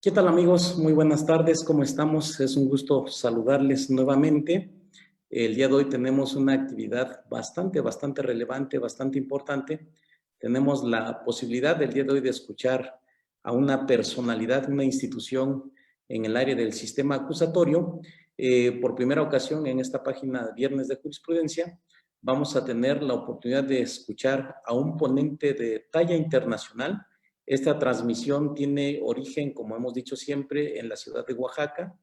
¿Qué tal, amigos? Muy buenas tardes, ¿cómo estamos? Es un gusto saludarles nuevamente. El día de hoy tenemos una actividad bastante relevante, bastante importante. Tenemos la posibilidad del día de hoy de escuchar a una personalidad, una institución en el área del sistema acusatorio. Por primera ocasión en esta página Viernes de Jurisprudencia, vamos a tener la oportunidad de escuchar a un ponente de talla internacional. Esta transmisión tiene origen, como hemos dicho siempre, en la ciudad de Oaxaca,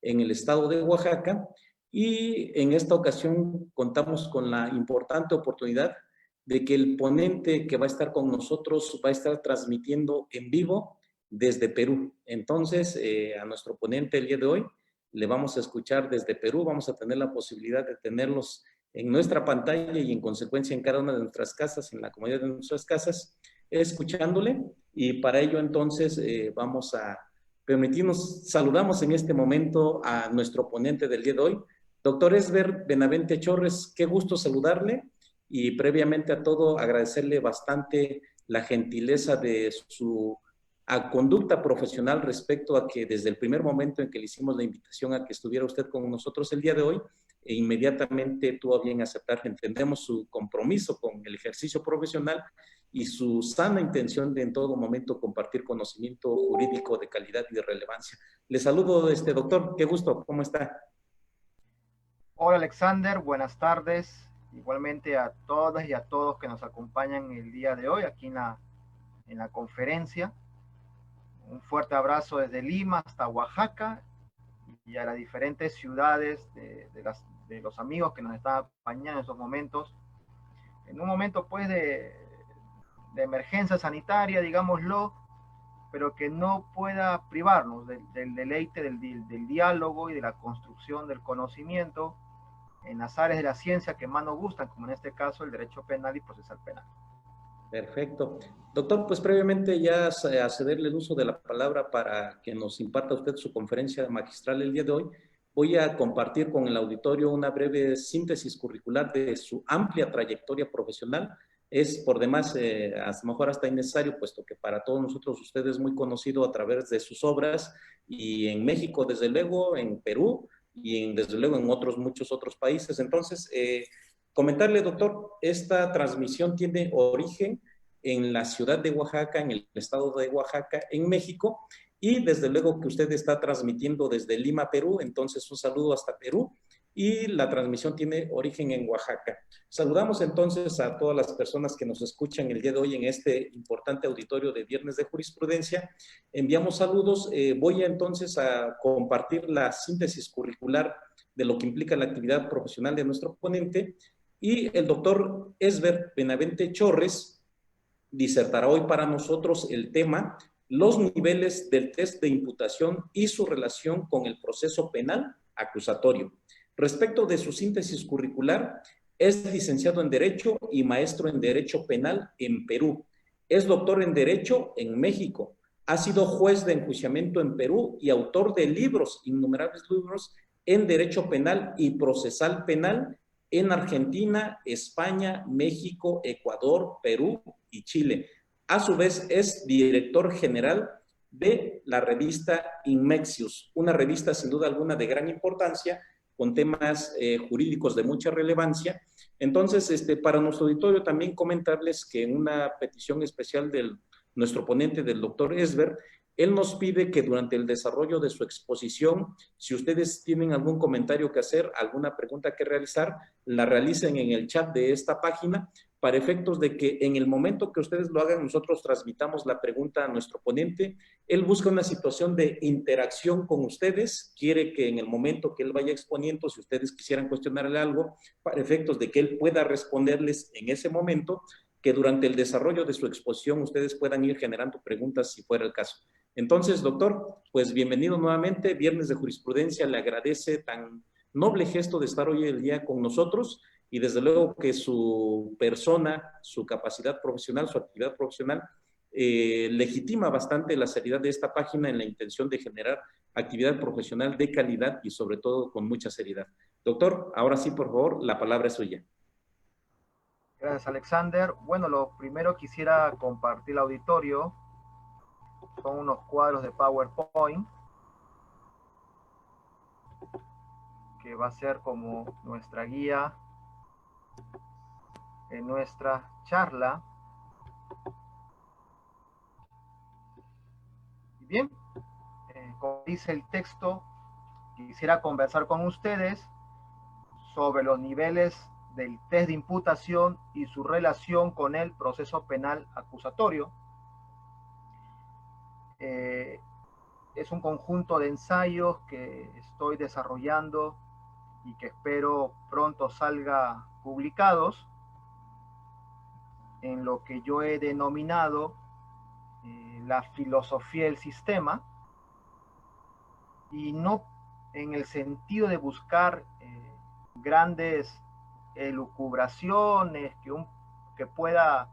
en el estado de Oaxaca, y en esta ocasión contamos con la importante oportunidad de que el ponente que va a estar con nosotros va a estar transmitiendo en vivo desde Perú. Entonces, a nuestro ponente el día de hoy le vamos a escuchar desde Perú, vamos a tener la posibilidad de tenerlos en nuestra pantalla y en consecuencia en cada una de nuestras casas, en la comodidad de nuestras casas, escuchándole. Y para ello entonces vamos a permitirnos, saludamos en este momento a nuestro ponente del día de hoy, doctor Esber Benavente Chorres. Qué gusto saludarle y previamente a todo agradecerle bastante la gentileza de su conducta profesional respecto a que desde el primer momento en que le hicimos la invitación a que estuviera usted con nosotros el día de hoy, inmediatamente tuvo a bien aceptar. Entendemos su compromiso con el ejercicio profesional y su sana intención de en todo momento compartir conocimiento jurídico de calidad y de relevancia. Le saludo, doctor, qué gusto, ¿cómo está? Hola Alexander, buenas tardes. Igualmente a todas y a todos que nos acompañan el día de hoy aquí en la conferencia. Un fuerte abrazo desde Lima hasta Oaxaca y a las diferentes ciudades de los amigos que nos están acompañando en estos momentos. En un momento pues de emergencia sanitaria, digámoslo, pero que no pueda privarnos del deleite del diálogo y de la construcción del conocimiento en las áreas de la ciencia que más nos gustan, como en este caso el derecho penal y procesal penal. Perfecto. Doctor, pues previamente ya a cederle el uso de la palabra para que nos imparta usted su conferencia magistral el día de hoy, voy a compartir con el auditorio una breve síntesis curricular de su amplia trayectoria profesional. Es por demás, a lo mejor hasta innecesario, puesto que para todos nosotros usted es muy conocido a través de sus obras y en México, desde luego, en Perú y desde luego en muchos otros países. Entonces, comentarle, doctor, esta transmisión tiene origen en la ciudad de Oaxaca, en el estado de Oaxaca, en México, y desde luego que usted está transmitiendo desde Lima, Perú. Entonces un saludo hasta Perú, y la transmisión tiene origen en Oaxaca. Saludamos entonces a todas las personas que nos escuchan el día de hoy en este importante auditorio de Viernes de Jurisprudencia. Enviamos saludos. Voy entonces a compartir la síntesis curricular de lo que implica la actividad profesional de nuestro ponente, y el doctor Esber Benavente Chorres disertará hoy para nosotros el tema: los niveles del test de imputación y su relación con el proceso penal acusatorio. Respecto de su síntesis curricular, es licenciado en Derecho y maestro en Derecho Penal en Perú. Es doctor en Derecho en México. Ha sido juez de enjuiciamiento en Perú y autor de libros, innumerables libros, en Derecho Penal y Procesal Penal en Argentina, España, México, Ecuador, Perú y Chile. A su vez es director general de la revista Inmexius, una revista sin duda alguna de gran importancia, con temas jurídicos de mucha relevancia. Entonces, para nuestro auditorio también comentarles que en una petición especial de nuestro ponente, del doctor Esber, él nos pide que durante el desarrollo de su exposición, si ustedes tienen algún comentario que hacer, alguna pregunta que realizar, la realicen en el chat de esta página, para efectos de que en el momento que ustedes lo hagan, nosotros transmitamos la pregunta a nuestro ponente. Él busca una situación de interacción con ustedes, quiere que en el momento que él vaya exponiendo, si ustedes quisieran cuestionarle algo, para efectos de que él pueda responderles en ese momento, que durante el desarrollo de su exposición ustedes puedan ir generando preguntas si fuera el caso. Entonces, doctor, pues bienvenido nuevamente. Viernes de Jurisprudencia le agradece tan noble gesto de estar hoy el día con nosotros, y desde luego que su persona, su capacidad profesional, su actividad profesional legitima bastante la seriedad de esta página en la intención de generar actividad profesional de calidad y sobre todo con mucha seriedad. Doctor, ahora sí, por favor, la palabra es suya. Gracias Alexander. Bueno, lo primero quisiera compartir el auditorio Son unos cuadros de PowerPoint que va a ser como nuestra guía en nuestra charla. Bien, como dice el texto, quisiera conversar con ustedes sobre los niveles del test de imputación y su relación con el proceso penal acusatorio. Es un conjunto de ensayos que estoy desarrollando y que espero pronto salga publicados en lo que yo he denominado la filosofía del sistema, y no en el sentido de buscar grandes elucubraciones que pueda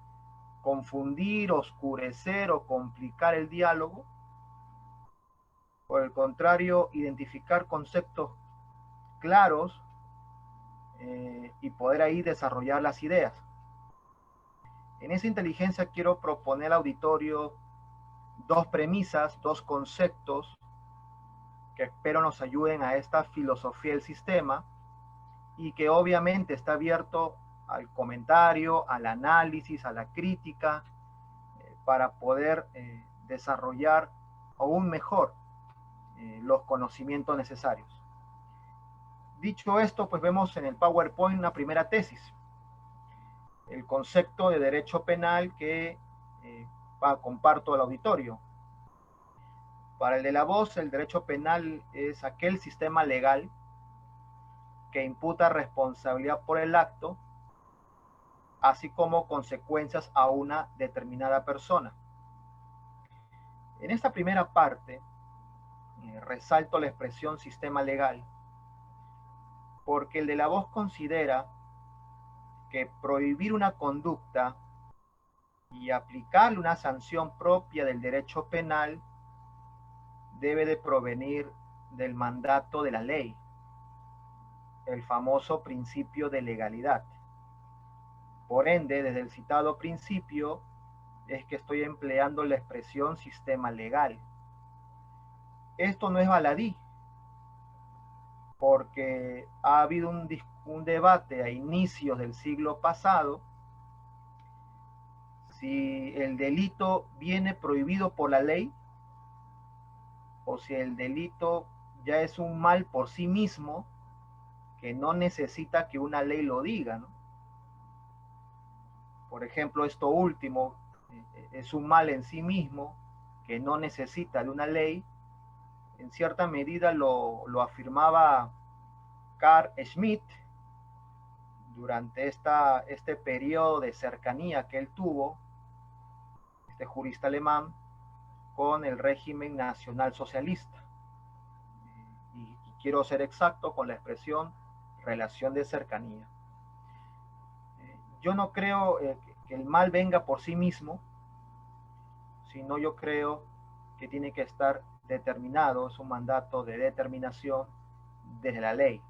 confundir, oscurecer o complicar el diálogo. Por el contrario, identificar conceptos claros y poder ahí desarrollar las ideas. En esa inteligencia quiero proponer al auditorio dos premisas, dos conceptos que espero nos ayuden a esta filosofía del sistema, y que obviamente está abierto al comentario, al análisis, a la crítica, para poder desarrollar aún mejor los conocimientos necesarios. Dicho esto, pues vemos en el PowerPoint una primera tesis, el concepto de derecho penal que comparto al auditorio. Para el de la voz, el derecho penal es aquel sistema legal que imputa responsabilidad por el acto, así como consecuencias a una determinada persona. En esta primera parte, resalto la expresión sistema legal, porque el de la voz considera que prohibir una conducta y aplicarle una sanción propia del derecho penal debe de provenir del mandato de la ley, el famoso principio de legalidad. Por ende, desde el citado principio es que estoy empleando la expresión sistema legal. Esto no es baladí, porque ha habido un debate a inicios del siglo pasado si el delito viene prohibido por la ley o si el delito ya es un mal por sí mismo que no necesita que una ley lo diga, ¿no? Por ejemplo, esto último es un mal en sí mismo que no necesita de una ley. En cierta medida lo afirmaba Carl Schmitt durante este periodo de cercanía que él tuvo, este jurista alemán, con el régimen nacional socialista. Y quiero ser exacto con la expresión relación de cercanía. Yo no creo que el mal venga por sí mismo, sino yo creo que tiene que estar determinado, es un mandato de determinación desde la ley.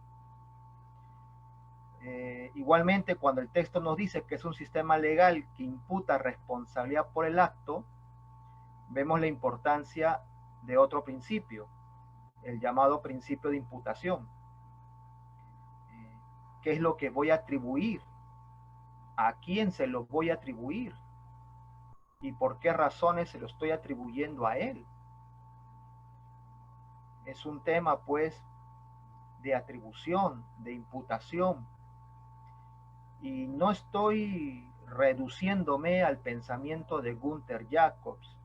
Igualmente, cuando el texto nos dice que es un sistema legal que imputa responsabilidad por el acto, vemos la importancia de otro principio, el llamado principio de imputación. ¿Qué es lo que voy a atribuir? ¿A quién se lo voy a atribuir? ¿Y por qué razones se lo estoy atribuyendo a él? Es un tema, pues, de atribución, de imputación. Y no estoy reduciéndome al pensamiento de Gunther Jacobs,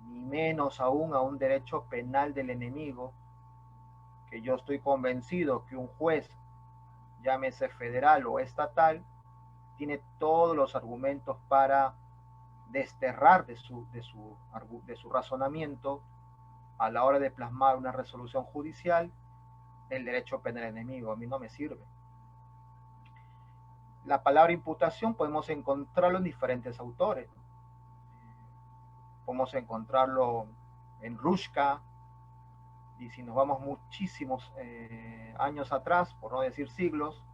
ni menos aún a un derecho penal del enemigo, que yo estoy convencido que un juez, llámese federal o estatal, tiene todos los argumentos para desterrar de su razonamiento a la hora de plasmar una resolución judicial el derecho penal enemigo. A mí no me sirve. La palabra imputación podemos encontrarlo en diferentes autores. Podemos encontrarlo en Rushka, y si nos vamos muchísimos años atrás, por no decir siglos,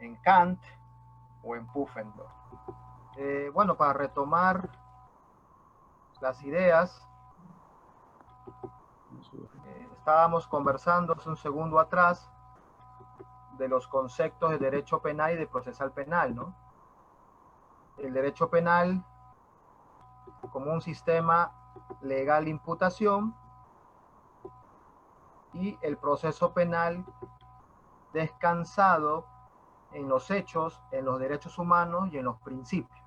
en Kant o en Pufendorf. Bueno, para retomar las ideas. Estábamos conversando hace un segundo atrás de los conceptos de derecho penal y de procesal penal, ¿no? El derecho penal como un sistema legal de imputación y el proceso penal descansado en los hechos, en los derechos humanos y en los principios.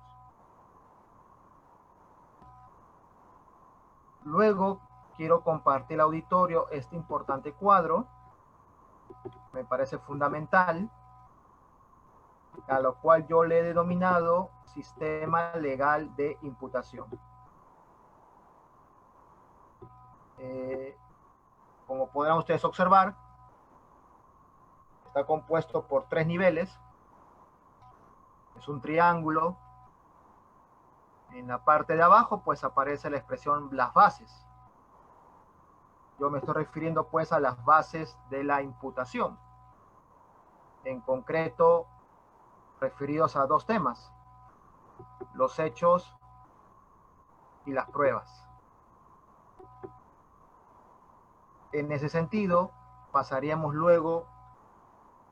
Luego quiero compartir al auditorio este importante cuadro, me parece fundamental, a lo cual yo le he denominado sistema legal de imputación. Como podrán ustedes observar, está compuesto por 3 niveles. Es un triángulo. En la parte de abajo, pues aparece la expresión las bases. Yo me estoy refiriendo, pues, a las bases de la imputación. En concreto, referidos a 2 temas: los hechos y las pruebas. En ese sentido, pasaríamos luego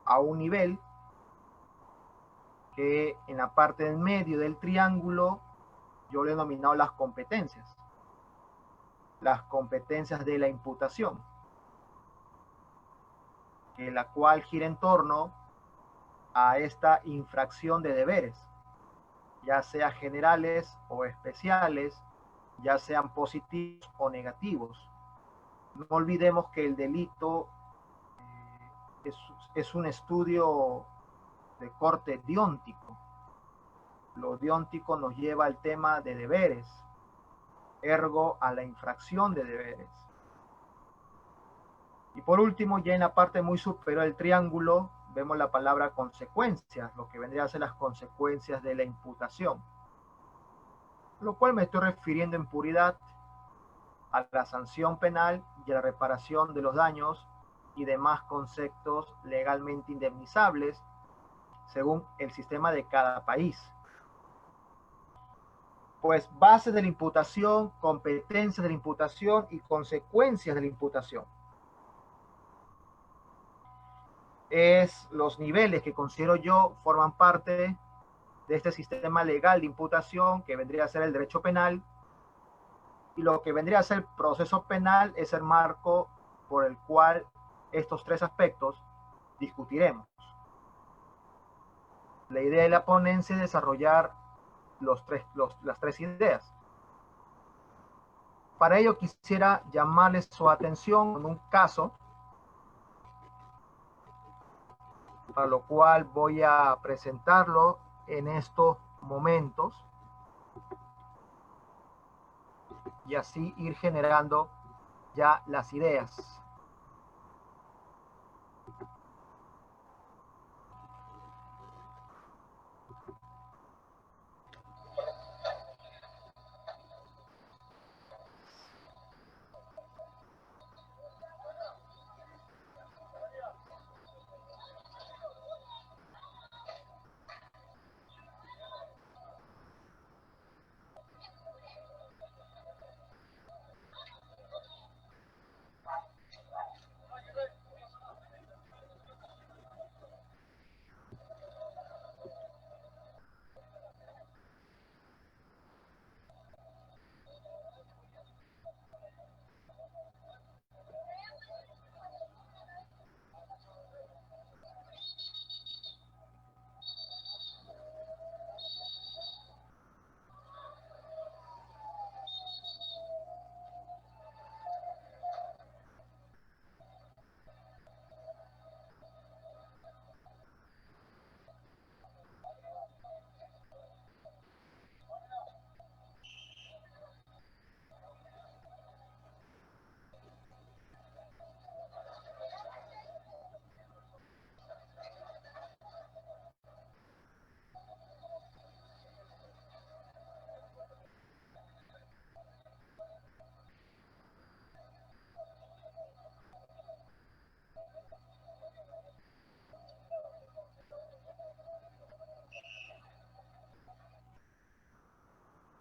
a un nivel que en la parte del medio del triángulo yo le he denominado las competencias de la imputación, que la cual gira en torno a esta infracción de deberes, ya sea generales o especiales, ya sean positivos o negativos. No olvidemos que el delito es un estudio de corte deóntico. Lo deóntico nos lleva al tema de deberes, ergo a la infracción de deberes. Y por último, ya en la parte muy superior del triángulo, vemos la palabra consecuencias, lo que vendría a ser las consecuencias de la imputación. Lo cual me estoy refiriendo en puridad a la sanción penal y a la reparación de los daños y demás conceptos legalmente indemnizables según el sistema de cada país. Pues bases de la imputación, competencias de la imputación y consecuencias de la imputación. Es los niveles que considero yo forman parte de este sistema legal de imputación que vendría a ser el derecho penal, y lo que vendría a ser el proceso penal es el marco por el cual estos 3 aspectos discutiremos. La idea de la ponencia es desarrollar las 3 ideas. Para ello quisiera llamarles su atención con un caso, para lo cual voy a presentarlo en estos momentos y así ir generando ya las ideas.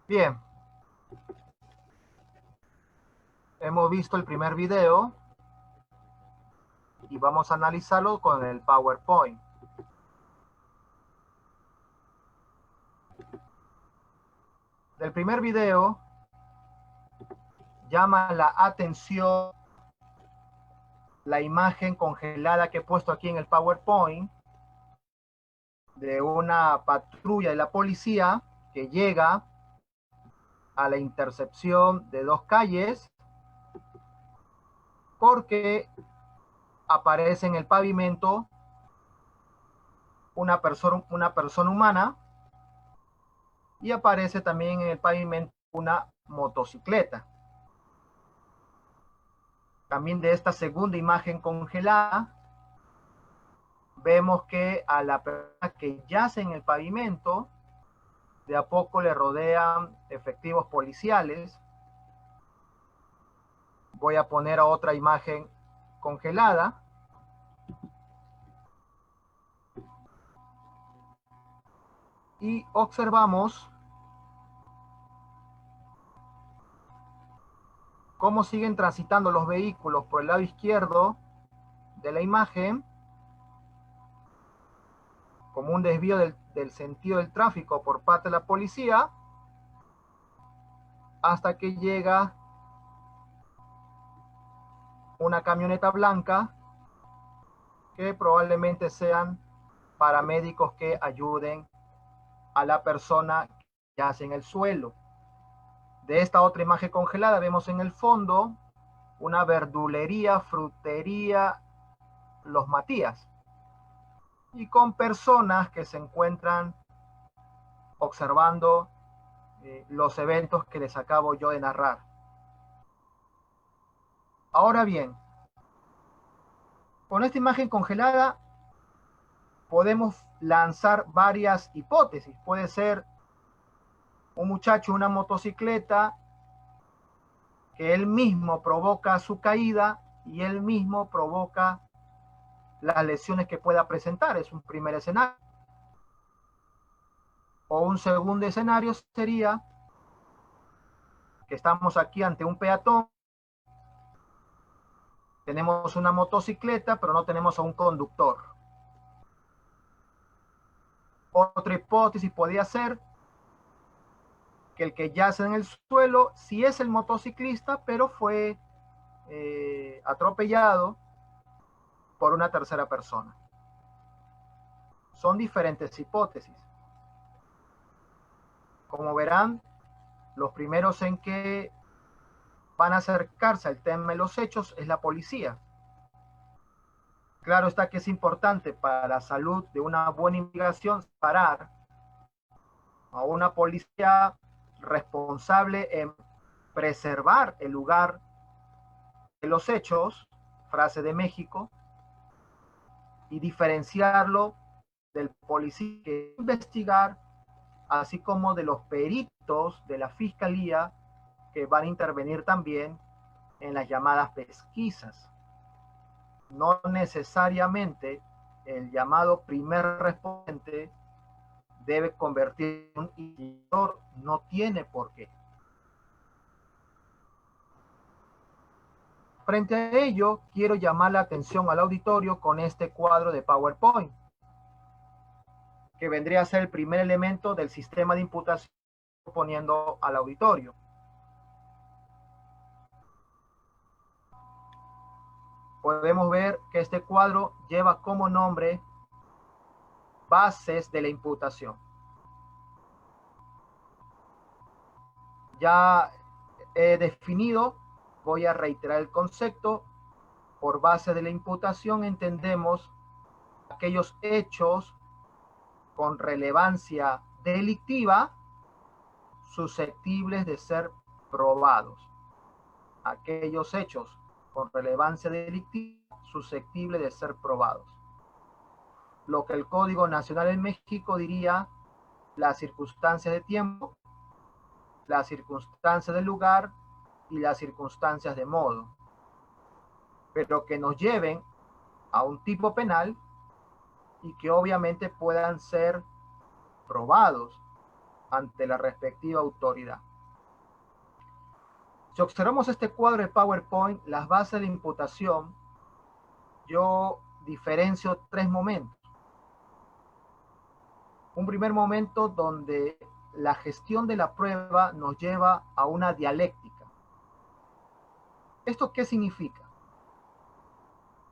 Bien, hemos visto el primer video y vamos a analizarlo con el PowerPoint. Del primer video llama la atención la imagen congelada que he puesto aquí en el PowerPoint de una patrulla de la policía que llega a la intersección de dos calles porque aparece en el pavimento una persona humana y aparece también en el pavimento una motocicleta. También de esta segunda imagen congelada vemos que a la persona que yace en el pavimento de a poco le rodean efectivos policiales. Voy a poner a otra imagen congelada. Y observamos cómo siguen transitando los vehículos por el lado izquierdo de la imagen, como un desvío del sentido del tráfico por parte de la policía, hasta que llega una camioneta blanca que probablemente sean paramédicos que ayuden a la persona que yace en el suelo. De esta otra imagen congelada vemos en el fondo una verdulería, frutería Los Matías, y con personas que se encuentran observando los eventos que les acabo yo de narrar. Ahora bien, con esta imagen congelada podemos lanzar varias hipótesis. Puede ser un muchacho en una motocicleta que él mismo provoca su caída y él mismo provoca las lesiones que pueda presentar. Es un primer escenario. O un segundo escenario sería que estamos aquí ante un peatón, tenemos una motocicleta, pero no tenemos a un conductor. Otra hipótesis podría ser que el que yace en el suelo sí es el motociclista, pero fue atropellado por una tercera persona. Son diferentes hipótesis. Como verán, los primeros en que van a acercarse al tema de los hechos es la policía. Claro está que es importante para la salud de una buena investigación parar a una policía responsable en preservar el lugar de los hechos, frase de México, y diferenciarlo del policía que investigar, así como de los peritos de la fiscalía que van a intervenir también en las llamadas pesquisas. No necesariamente el llamado primer respondente debe convertirse en un investigador, no tiene por qué. Frente a ello, quiero llamar la atención al auditorio con este cuadro de PowerPoint, que vendría a ser el primer elemento del sistema de imputación poniendo al auditorio. Podemos ver que este cuadro lleva como nombre bases de la imputación. Ya he definido, voy a reiterar el concepto. Por base de la imputación entendemos aquellos hechos con relevancia delictiva susceptibles de ser probados. Aquellos hechos con relevancia delictiva susceptibles de ser probados. Lo que el Código Nacional en México diría las circunstancias de tiempo, las circunstancias del lugar y las circunstancias de modo, pero que nos lleven a un tipo penal y que obviamente puedan ser probados ante la respectiva autoridad. Si observamos este cuadro de PowerPoint, las bases de imputación, yo diferencio tres momentos. Un primer momento donde la gestión de la prueba nos lleva a una dialéctica. ¿Esto qué significa?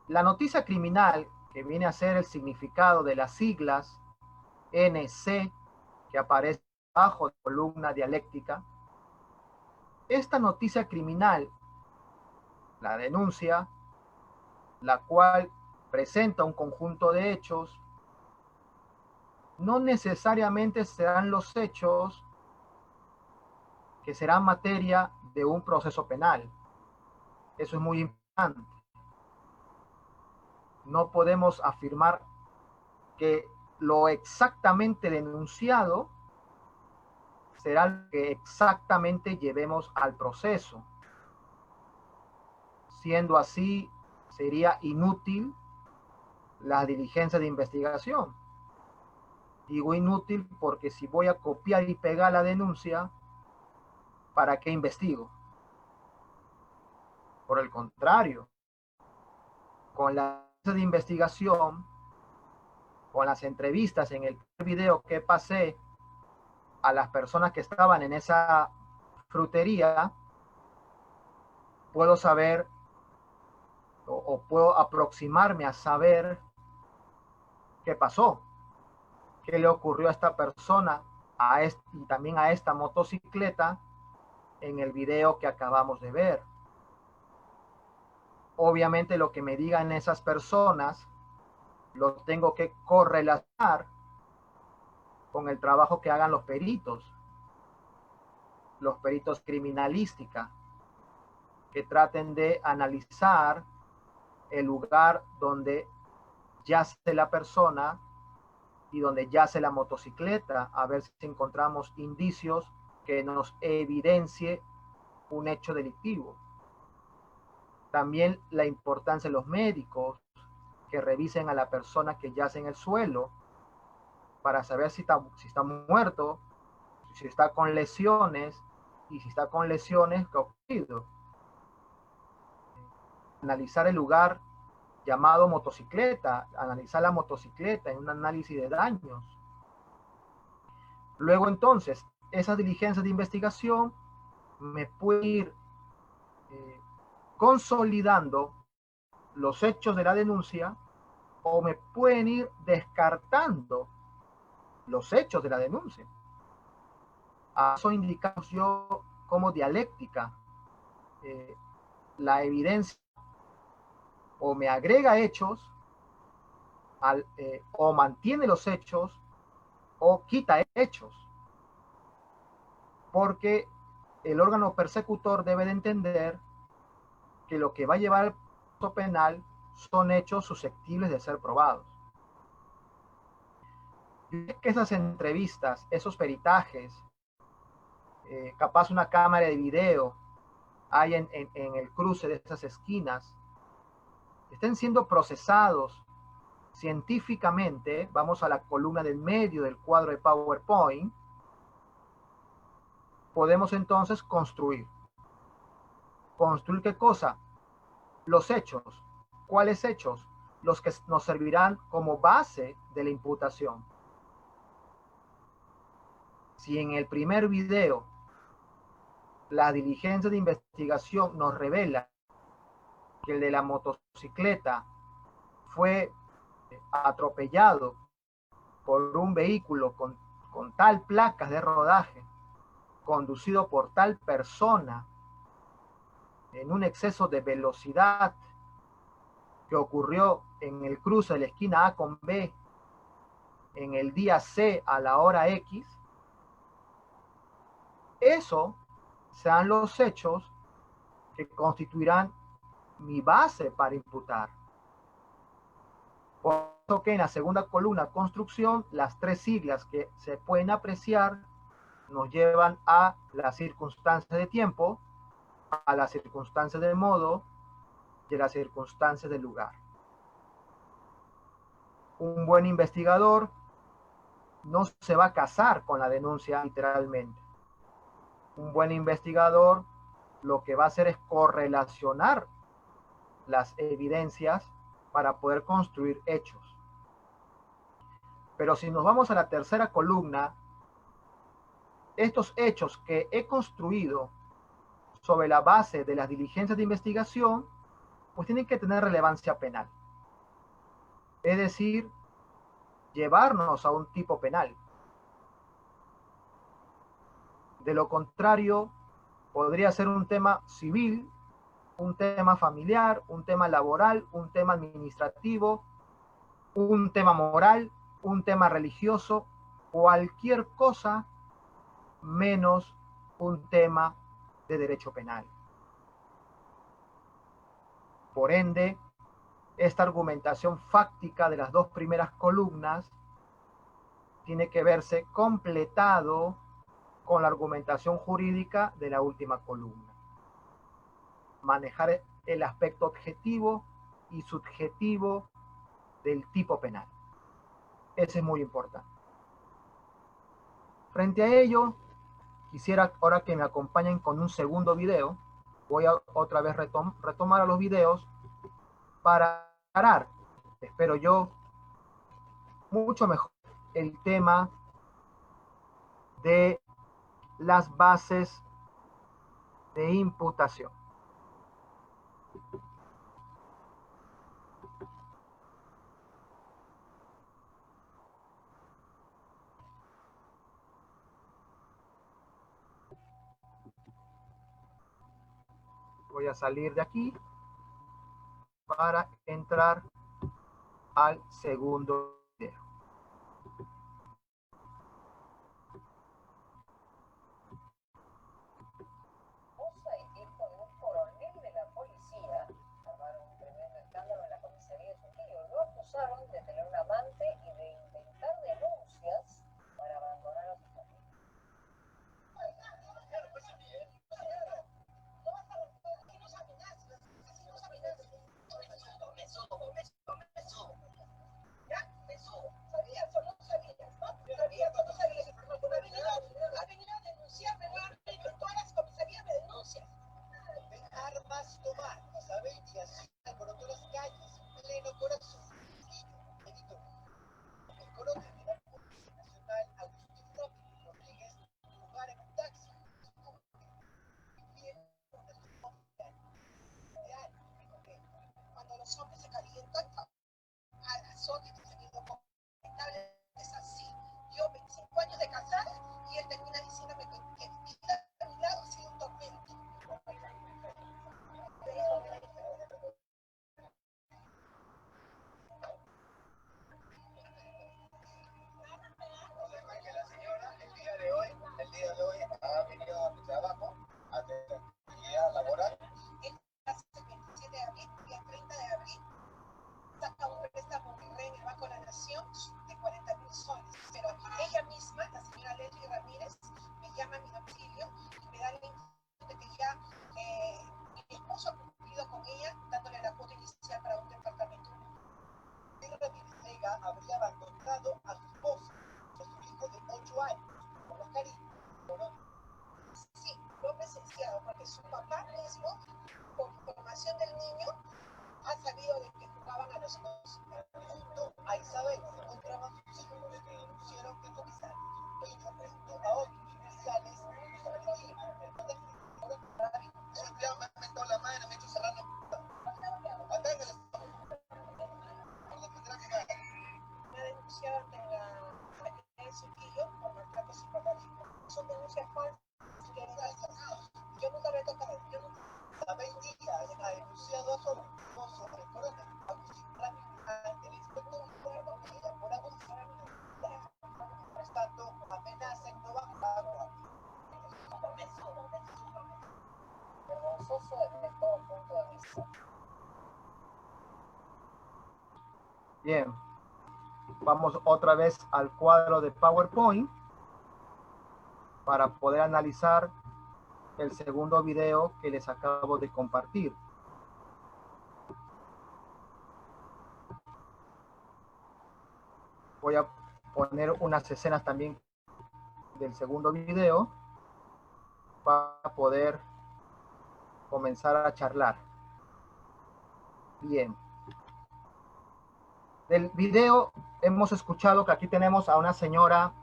La noticia criminal, que viene a ser el significado de las siglas NC, que aparece bajo la columna dialéctica, esta noticia criminal, la denuncia, la cual presenta un conjunto de hechos, no necesariamente serán los hechos que serán materia de un proceso penal. Eso es muy importante. No podemos afirmar que lo exactamente denunciado será lo que exactamente llevemos al proceso. Siendo así, sería inútil la diligencia de investigación. Digo inútil porque si voy a copiar y pegar la denuncia, ¿para qué investigo? Por el contrario, con la de investigación, con las entrevistas en el video que pasé a las personas que estaban en esa frutería, puedo saber o puedo aproximarme a saber qué pasó, qué le ocurrió a esta persona y también a esta motocicleta en el video que acabamos de ver. Obviamente lo que me digan esas personas lo tengo que correlacionar con el trabajo que hagan los peritos criminalística, que traten de analizar el lugar donde yace la persona y donde yace la motocicleta, a ver si encontramos indicios que nos evidencie un hecho delictivo. También la importancia de los médicos que revisen a la persona que yace en el suelo para saber si está muerto, si está con lesiones, y si está con lesiones, ¿qué ha ocurrido? Analizar el lugar llamado motocicleta, analizar la motocicleta en un análisis de daños. Luego entonces, esas diligencias de investigación me pueden ir consolidando los hechos de la denuncia o me pueden ir descartando los hechos de la denuncia. A eso indicamos yo como dialéctica. La evidencia o me agrega hechos o mantiene los hechos o quita hechos. Porque el órgano persecutor debe de entender que lo que va a llevar al proceso penal son hechos susceptibles de ser probados. Y es que esas entrevistas, esos peritajes, capaz una cámara de video hay en el cruce de estas esquinas, estén siendo procesados científicamente. Vamos a la columna del medio del cuadro de PowerPoint. Podemos entonces construir. ¿Construir qué cosa? Los hechos. ¿Cuáles hechos? Los que nos servirán como base de la imputación. Si en el primer video la diligencia de investigación nos revela que el de la motocicleta fue atropellado por un vehículo con tal placas de rodaje, conducido por tal persona, en un exceso de velocidad que ocurrió en el cruce de la esquina A con B en el día C a la hora X, eso serán los hechos que constituirán mi base para imputar. Por eso que en la segunda columna, construcción, las tres siglas que se pueden apreciar nos llevan a las circunstancias de tiempo, a las circunstancias de modo y a las circunstancias del lugar. Un buen investigador no se va a casar con la denuncia literalmente. Un buen investigador lo que va a hacer es correlacionar las evidencias para poder construir hechos. Pero si nos vamos a la tercera columna, estos hechos que he construido sobre la base de las diligencias de investigación, pues tienen que tener relevancia penal. Es decir, llevarnos a un tipo penal. De lo contrario, podría ser un tema civil, un tema familiar, un tema laboral, un tema administrativo, un tema moral, un tema religioso, cualquier cosa menos un tema de derecho penal. Por ende, esta argumentación fáctica de las dos primeras columnas tiene que verse completado con la argumentación jurídica de la última columna. Manejar el aspecto objetivo y subjetivo del tipo penal. Eso es muy importante. Frente a ello, quisiera ahora que me acompañen con un segundo video. Voy a otra vez retomar a los videos para aclarar, espero yo, mucho mejor el tema de las bases de imputación. Voy a salir de aquí para entrar al segundo video. De tener un amante y de inventar denuncias para abandonar a su familia. Armas tomar, ¿sabes? Y así alborotó las calles, pleno corazón. El coronel de la Policía Nacional, Agustín Rodríguez, jugar en un taxi. Cuando los hombres se calientan, a las órdenes se han ido es así. Yo 25 años de casada y él termina diciéndome que vida a mi lado ha sido un tormento. El día de hoy ha venido a mi trabajo a tener actividad laboral. Él hace el 27 de abril y el 30 de abril saca un préstamo en el Banco de la Nación de 40.000 soles. Pero ella misma, la señora Leslie Ramírez, me llama a mi domicilio y me da la información de que ya mi esposo ha cumplido con ella, dándole la cuota inicial para un departamento. Leslie Ramírez Vega habría abandonado a su esposa, a su hijo de 8 años, por los cariños. Sí, lo presenciado, porque su papá mismo, con información del niño, ha sabido de que jugaban a los dos. Junto a Isabel se encontraban sus hijos que denunciaron que comisaron. Ellos junto a otros oficiales ya me metió la mano, me he hecho cerrar la puta. Acá en el estado. Me ha denunciado ante la Secretaría de Surquillo por maltrato psicológico. Son denuncias falsas. Yo nunca me he tocado. Isabel Díaz ha denunciado a su esposo, el coronel Agustín Ramírez, ante el inspector por abusar, prestando amenaza en Nueva Agua. Vergonzoso desde todo punto de vista. Bien, vamos otra vez al cuadro de PowerPoint para poder analizar el segundo video que les acabo de compartir. Voy a poner unas escenas también del segundo video para poder comenzar a charlar. Bien. Del video hemos escuchado que aquí tenemos a una señora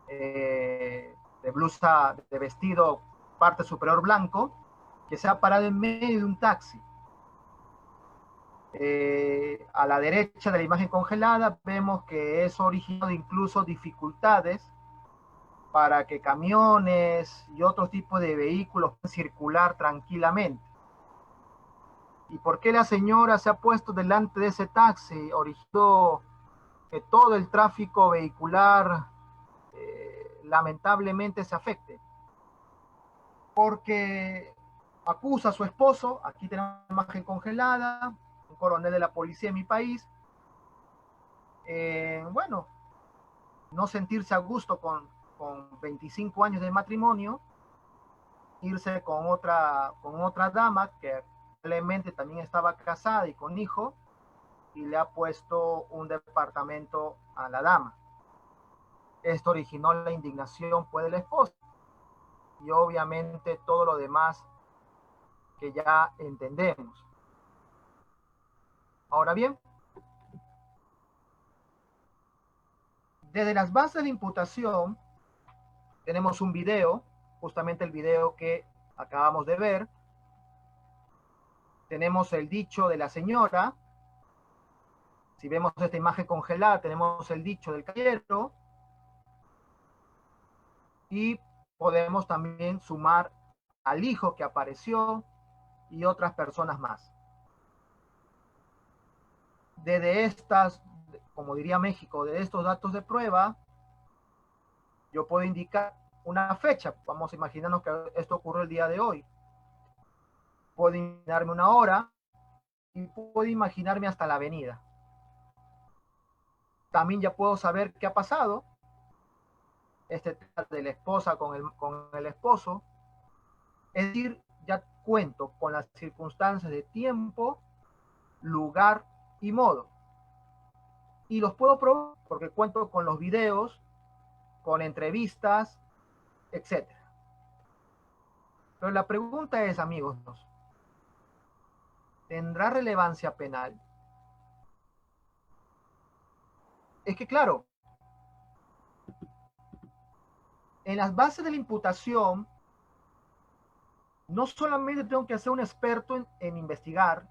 de blusa, de vestido, parte superior blanco, que se ha parado en medio de un taxi. A la derecha de la imagen congelada vemos que eso originó incluso dificultades para que camiones y otro tipo de vehículos puedan circular tranquilamente. ¿Y por qué la señora se ha puesto delante de ese taxi? Originó que todo el tráfico vehicular lamentablemente se afecte. Porque acusa a su esposo, aquí tenemos una imagen congelada, un coronel de la policía en mi país, bueno, no sentirse a gusto con 25 años de matrimonio, irse con otra dama que probablemente también estaba casada y con hijo, y le ha puesto un departamento a la dama. Esto originó la indignación pues del esposo y obviamente todo lo demás que ya entendemos. Ahora bien, desde las bases de imputación tenemos un video, justamente el video que acabamos de ver. Tenemos el dicho de la señora. Si vemos esta imagen congelada, tenemos el dicho del caballero. Y podemos también sumar al hijo que apareció y otras personas más. Desde estas, como diría México, de estos datos de prueba, yo puedo indicar una fecha. Vamos a imaginarnos que esto ocurrió el día de hoy. Puedo imaginarme una hora y puedo imaginarme hasta la avenida. También ya puedo saber qué ha pasado. Este tema de la esposa con el esposo. Es decir, ya cuento con las circunstancias de tiempo, lugar y modo. Y los puedo probar porque cuento con los videos, con entrevistas, etc. Pero la pregunta es, amigos, ¿tendrá relevancia penal? Es que, claro, en las bases de la imputación, no solamente tengo que ser un experto en investigar,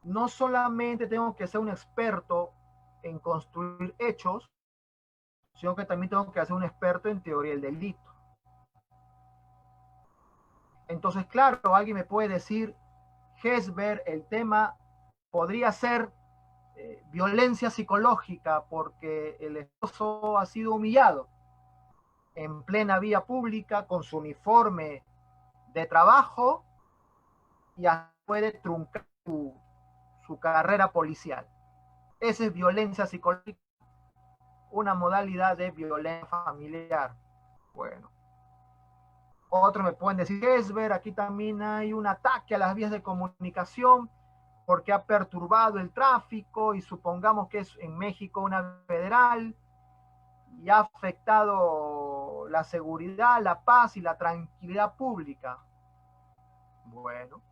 no solamente tengo que ser un experto en construir hechos, sino que también tengo que ser un experto en teoría del delito. Entonces, claro, alguien me puede decir, Gesber, el tema podría ser violencia psicológica porque el esposo ha sido humillado en plena vía pública con su uniforme de trabajo y puede truncar su carrera policial. Esa es violencia psicológica, una modalidad de violencia familiar. Bueno, otros me pueden decir, Gesber, aquí también hay un ataque a las vías de comunicación porque ha perturbado el tráfico y supongamos que es en México una federal y ha afectado la seguridad, la paz y la tranquilidad pública. Bueno.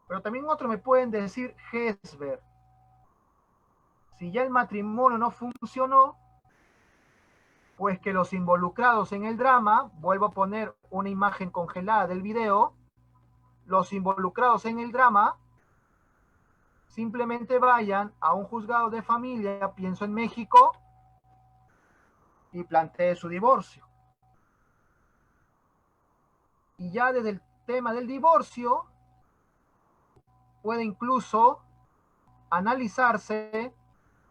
Pero también otros me pueden decir, Gesber, si ya el matrimonio no funcionó, pues que los involucrados en el drama, vuelvo a poner una imagen congelada del video, los involucrados en el drama simplemente vayan a un juzgado de familia, pienso en México, y planteen su divorcio. Y ya desde el tema del divorcio puede incluso analizarse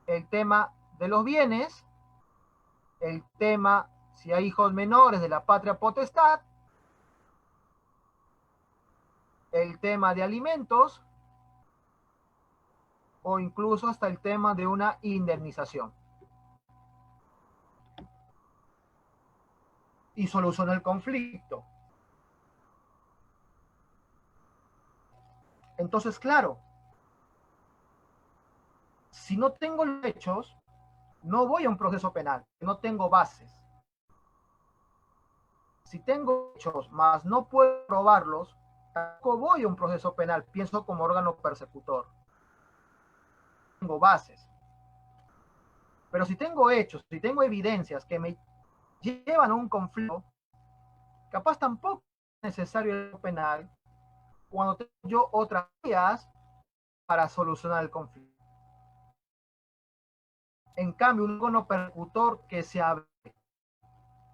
el tema de los bienes, el tema si hay hijos menores de la patria potestad, el tema de alimentos o incluso hasta el tema de una indemnización. Y soluciona el conflicto. Entonces, claro, si no tengo los hechos, no voy a un proceso penal, no tengo bases. Si tengo hechos, mas no puedo probarlos, tampoco voy a un proceso penal, pienso como órgano persecutor. Tengo bases. Pero si tengo hechos, si tengo evidencias que me llevan a un conflicto, capaz tampoco es necesario el penal cuando tengo yo otras vías para solucionar el conflicto. En cambio, un órgano persecutor que se abre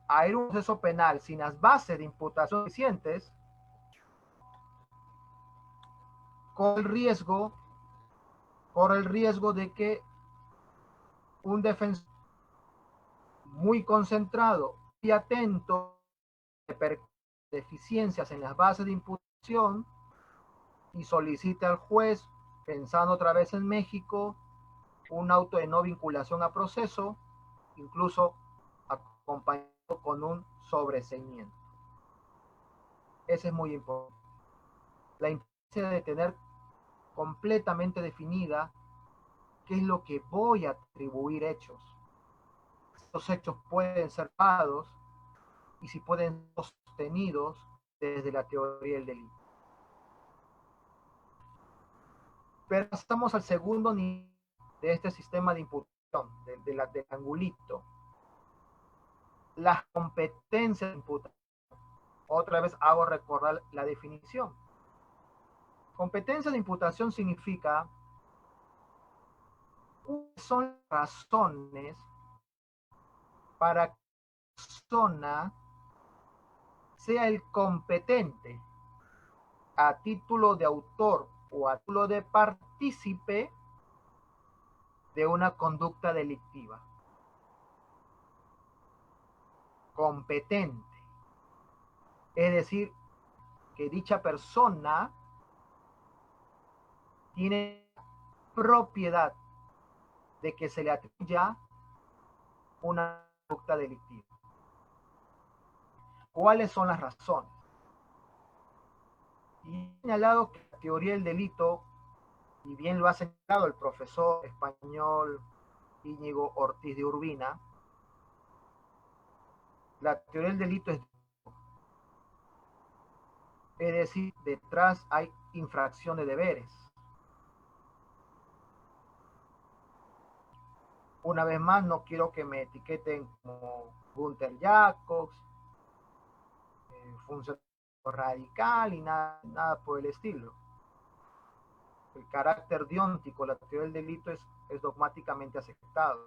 a ir a un proceso penal sin las bases de imputación suficientes, corre el riesgo de que un defensor muy concentrado y atento de deficiencias en las bases de imputación y solicite al juez, pensando otra vez en México, un auto de no vinculación a proceso, incluso acompañado con un sobreseimiento. Ese es muy importante. La importancia de tener completamente definida qué es lo que voy a atribuir hechos. Estos hechos pueden ser pagados y si pueden ser sostenidos desde la teoría del delito. Pero pasamos al segundo nivel de este sistema de imputación, del angulito. Las competencias de imputación. Otra vez hago recordar la definición. Competencia de imputación significa cuáles son las razones para que la persona sea el competente a título de autor o a título de partícipe de una conducta delictiva. Competente. Es decir, que dicha persona tiene propiedad de que se le atribuya una conducta delictiva. ¿Cuáles son las razones? Y he señalado que la teoría del delito, y bien lo ha señalado el profesor español Íñigo Ortiz de Urbina, la teoría del delito es decir, detrás hay infracción de deberes. Una vez más, no quiero que me etiqueten como Gunther Jacobs, funcionario radical y nada por el estilo. El carácter dióntico, la teoría del delito es dogmáticamente aceptado.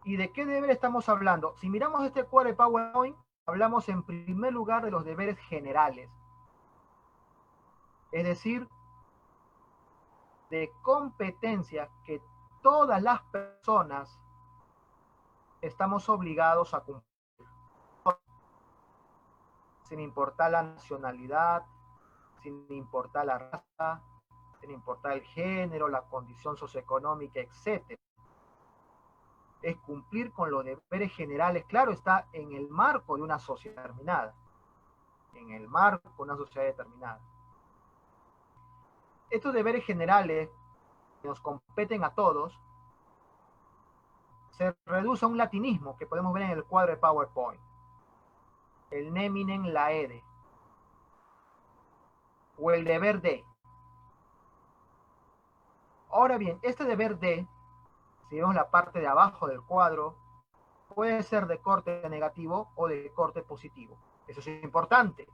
¿Y de qué deber estamos hablando? Si miramos este cuadro de PowerPoint, hablamos en primer lugar de los deberes generales. Es decir, de competencias que todas las personas estamos obligados a cumplir, sin importar la nacionalidad, sin importar la raza, sin importar el género, la condición socioeconómica, etc. Es cumplir con los deberes generales, claro, está en el marco de una sociedad determinada. En el marco de una sociedad determinada. Estos deberes generales que nos competen a todos se reduce a un latinismo que podemos ver en el cuadro de PowerPoint. El neminem laede. O el deber de. Ahora bien, este deber de, si vemos la parte de abajo del cuadro, puede ser de corte negativo o de corte positivo. Eso es importante.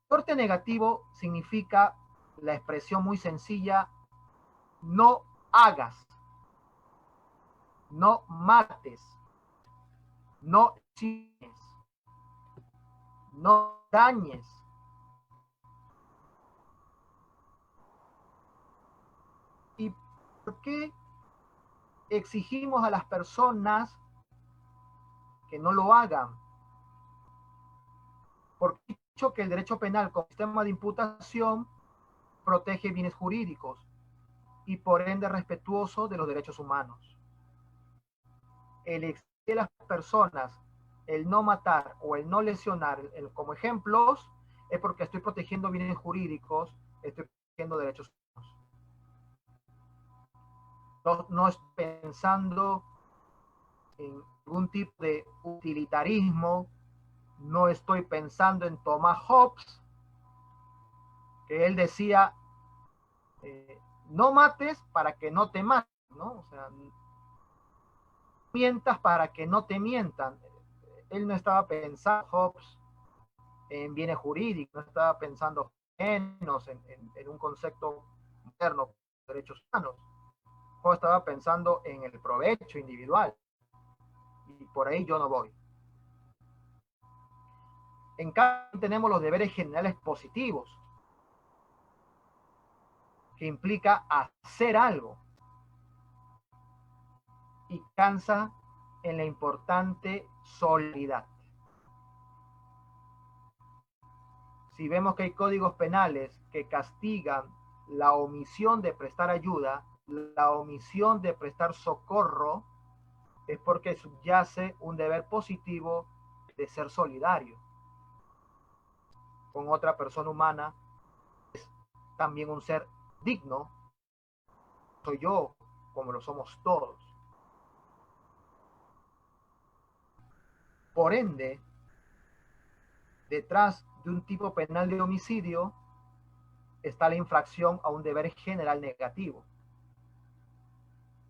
Corte negativo significa la expresión muy sencilla: no hagas, no mates, no cines, no dañes. ¿Y por qué exigimos a las personas que no lo hagan? Porque he dicho que el derecho penal como sistema de imputación protege bienes jurídicos y por ende respetuoso de los derechos humanos. El exigir a las personas el no matar o el no lesionar como ejemplos es porque estoy protegiendo bienes jurídicos, estoy protegiendo derechos humanos. No estoy pensando en algún tipo de utilitarismo. No estoy pensando en Thomas Hobbes, que él decía, no mates para que no te maten, ¿no? O sea, mientas para que no te mientan. Él no estaba pensando, Hobbes, en bienes jurídicos, no estaba pensando menos en un concepto moderno de derechos humanos. Hobbes estaba pensando en el provecho individual. Y por ahí yo no voy. En cambio, tenemos los deberes generales positivos, que implica hacer algo y cansa en la importante solidaridad. Si vemos que hay códigos penales que castigan la omisión de prestar ayuda, la omisión de prestar socorro, es porque subyace un deber positivo de ser solidario con otra persona humana. Es también un ser digno, soy yo, como lo somos todos. Por ende, detrás de un tipo penal de homicidio está la infracción a un deber general negativo.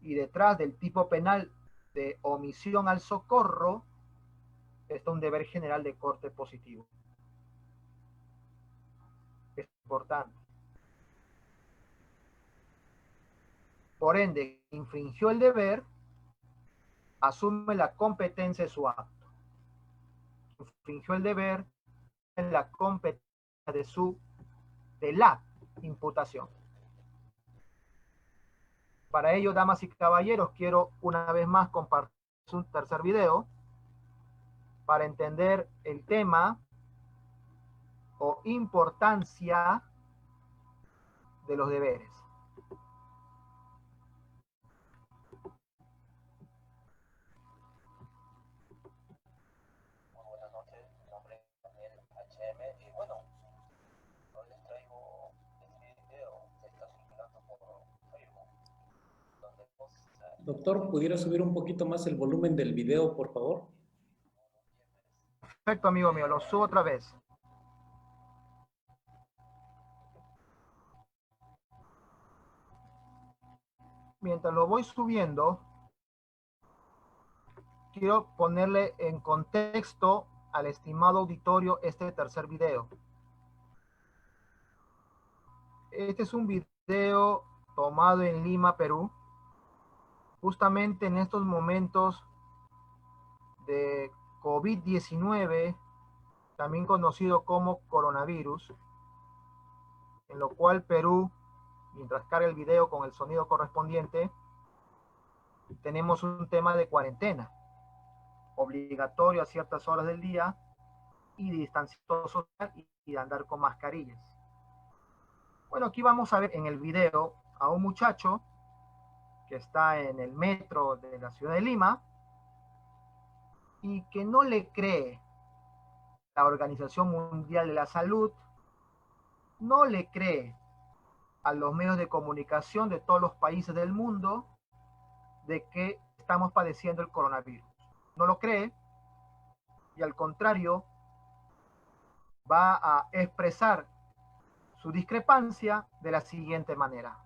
Y detrás del tipo penal de omisión al socorro está un deber general de corte positivo. Es importante. Por ende, infringió el deber, asume la competencia de su acto. Infringió el deber en la competencia de la imputación. Para ello, damas y caballeros, quiero una vez más compartir un tercer video para entender el tema o importancia de los deberes. Buenas noches, mi nombre es Daniel HM y bueno, hoy les traigo este video que está circulando por Facebook, donde Doctor, ¿pudiera subir un poquito más el volumen del video, por favor? Perfecto, amigo mío, lo subo otra vez. Mientras lo voy subiendo, quiero ponerle en contexto al estimado auditorio este tercer video. Este es un video tomado en Lima, Perú, justamente en estos momentos de COVID-19, también conocido como coronavirus, en lo cual Perú, mientras carga el video con el sonido correspondiente, tenemos un tema de cuarentena, obligatorio a ciertas horas del día y de distanciamiento social y de andar con mascarillas. Bueno, aquí vamos a ver en el video a un muchacho que está en el metro de la ciudad de Lima y que no le cree la Organización Mundial de la Salud, no le cree a los medios de comunicación de todos los países del mundo de que estamos padeciendo el coronavirus. No lo cree y al contrario va a expresar su discrepancia de la siguiente manera.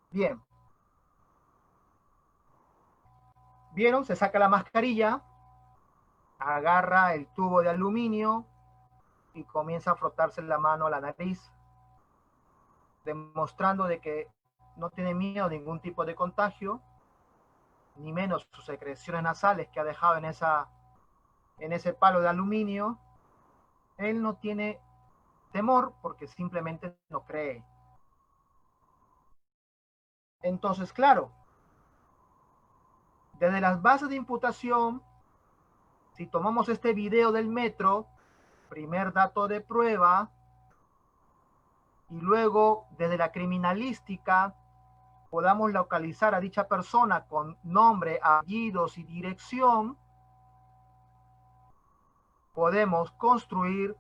Bien. ¿Vieron? Se saca la mascarilla, agarra el tubo de aluminio y comienza a frotarse la mano a la nariz, demostrando de que no tiene miedo a ningún tipo de contagio ni menos sus secreciones nasales que ha dejado en ese palo de aluminio, él no tiene temor porque simplemente no cree. Entonces, claro, desde las bases de imputación, si tomamos este video del metro, primer dato de prueba, y luego desde la criminalística podamos localizar a dicha persona con nombre, apellidos y dirección, podemos construir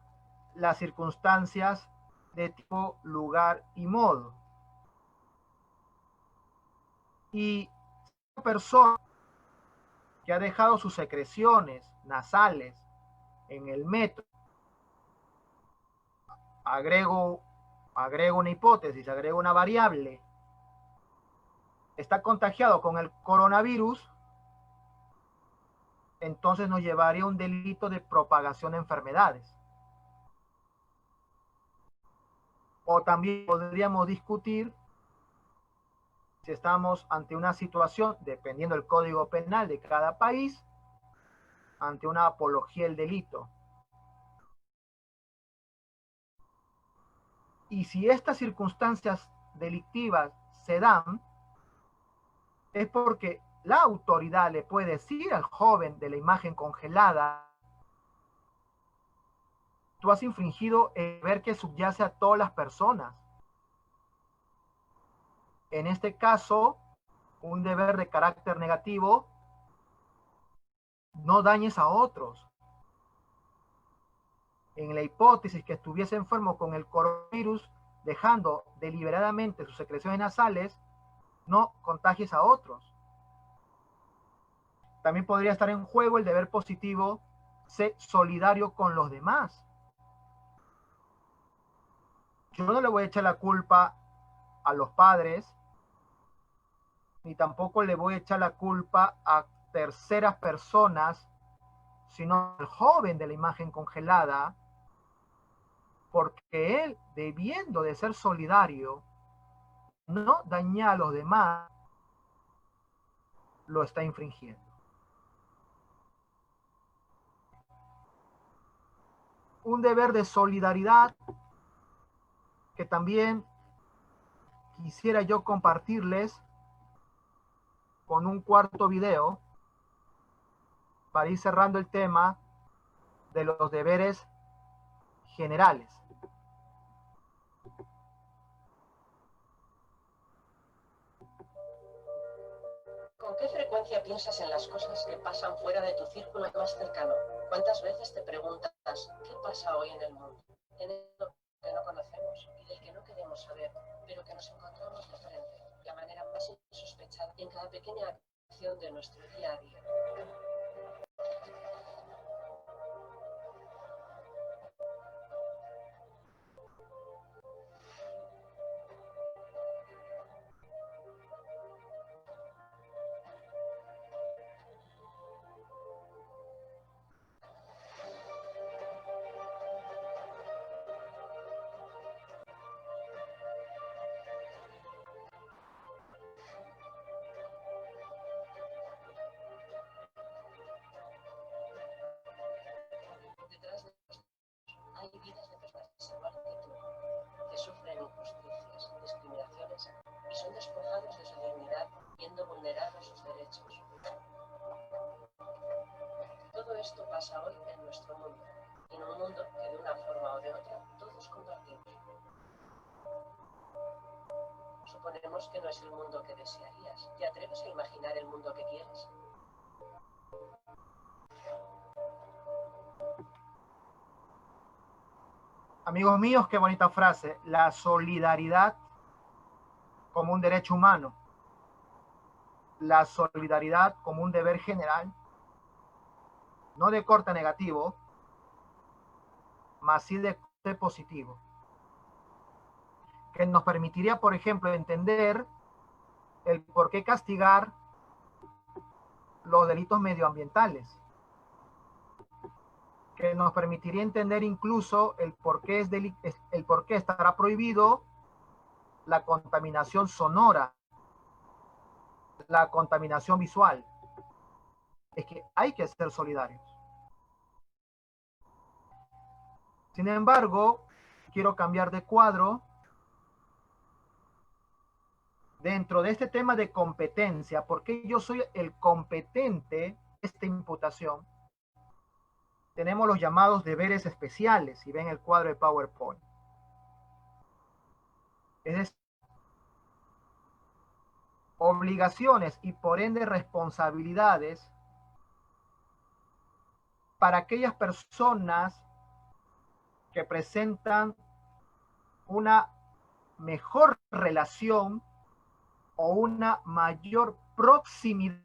las circunstancias de tipo, lugar y modo. Y esa persona que ha dejado sus secreciones nasales en el metro, agrego una hipótesis, agrego una variable, está contagiado con el coronavirus, entonces nos llevaría a un delito de propagación de enfermedades. O también podríamos discutir si estamos ante una situación, dependiendo del código penal de cada país, ante una apología del delito. Y si estas circunstancias delictivas se dan, es porque la autoridad le puede decir al joven de la imagen congelada: tú has infringido el deber que subyace a todas las personas. En este caso, un deber de carácter negativo: no dañes a otros. En la hipótesis que estuviese enfermo con el coronavirus, dejando deliberadamente sus secreciones nasales, no contagies a otros. También podría estar en juego el deber positivo: sé solidario con los demás. Yo no le voy a echar la culpa a los padres, ni tampoco le voy a echar la culpa a terceras personas, sino al joven de la imagen congelada, porque él, debiendo de ser solidario, no dañar a los demás, lo está infringiendo. Un deber de solidaridad que también quisiera yo compartirles con un cuarto video para ir cerrando el tema de los deberes generales. ¿Con qué frecuencia piensas en las cosas que pasan fuera de tu círculo más cercano? ¿Cuántas veces te preguntas qué pasa hoy en el mundo? En el que no conocemos y del que no queremos saber, pero que nos encontramos de frente, de la manera más insospechada en cada pequeña acción de nuestro día a día. Detrás de esto hay vidas de personas igual que tú, que sufren injusticias, discriminaciones y son despojados de su dignidad, viendo vulnerados sus derechos. Todo esto pasa hoy en nuestro mundo, en un mundo que de una forma o de otra todos compartimos. Suponemos que no es el mundo que desearías. ¿Te atreves a imaginar el mundo que quieres? Amigos míos, qué bonita frase. La solidaridad como un derecho humano. La solidaridad como un deber general, no de corte negativo, mas sí de corte positivo, que nos permitiría, por ejemplo, entender el por qué castigar los delitos medioambientales, que nos permitiría entender incluso el por qué estará prohibido la contaminación sonora, la contaminación visual. Es que hay que ser solidarios. Sin embargo, quiero cambiar de cuadro. Dentro de este tema de competencia, porque yo soy el competente de esta imputación, tenemos los llamados deberes especiales, si ven el cuadro de PowerPoint. Es decir, obligaciones y por ende responsabilidades para aquellas personas que presentan una mejor relación o una mayor proximidad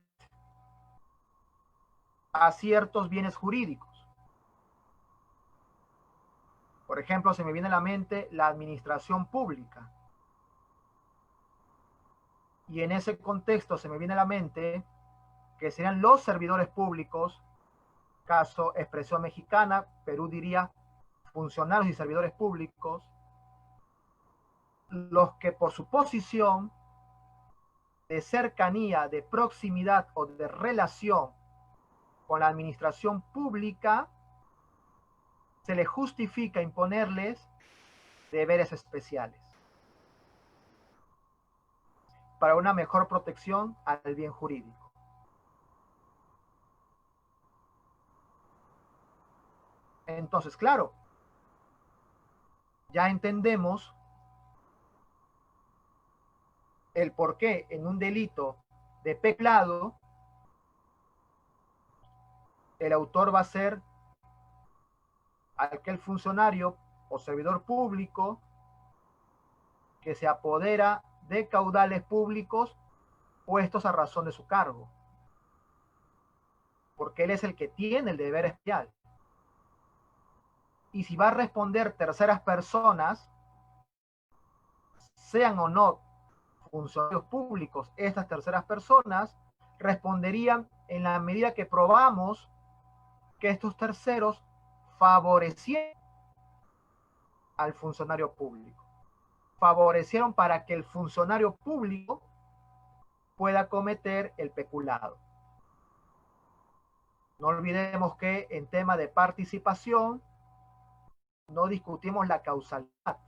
a ciertos bienes jurídicos. Por ejemplo, se me viene a la mente la administración pública. Y en ese contexto se me viene a la mente que serían los servidores públicos, caso expresión mexicana, Perú diría funcionarios y servidores públicos, los que por su posición de cercanía, de proximidad o de relación con la administración pública, se les justifica imponerles deberes especiales para una mejor protección al bien jurídico. Entonces, claro, ya entendemos el por qué en un delito de peculado el autor va a ser aquel funcionario o servidor público que se apodera de caudales públicos puestos a razón de su cargo, porque él es el que tiene el deber especial. Y si va a responder terceras personas, sean o no funcionarios públicos, estas terceras personas responderían en la medida que probamos que estos terceros favorecieron al funcionario público. Favorecieron para que el funcionario público pueda cometer el peculado. No olvidemos que en tema de participación no discutimos la causalidad,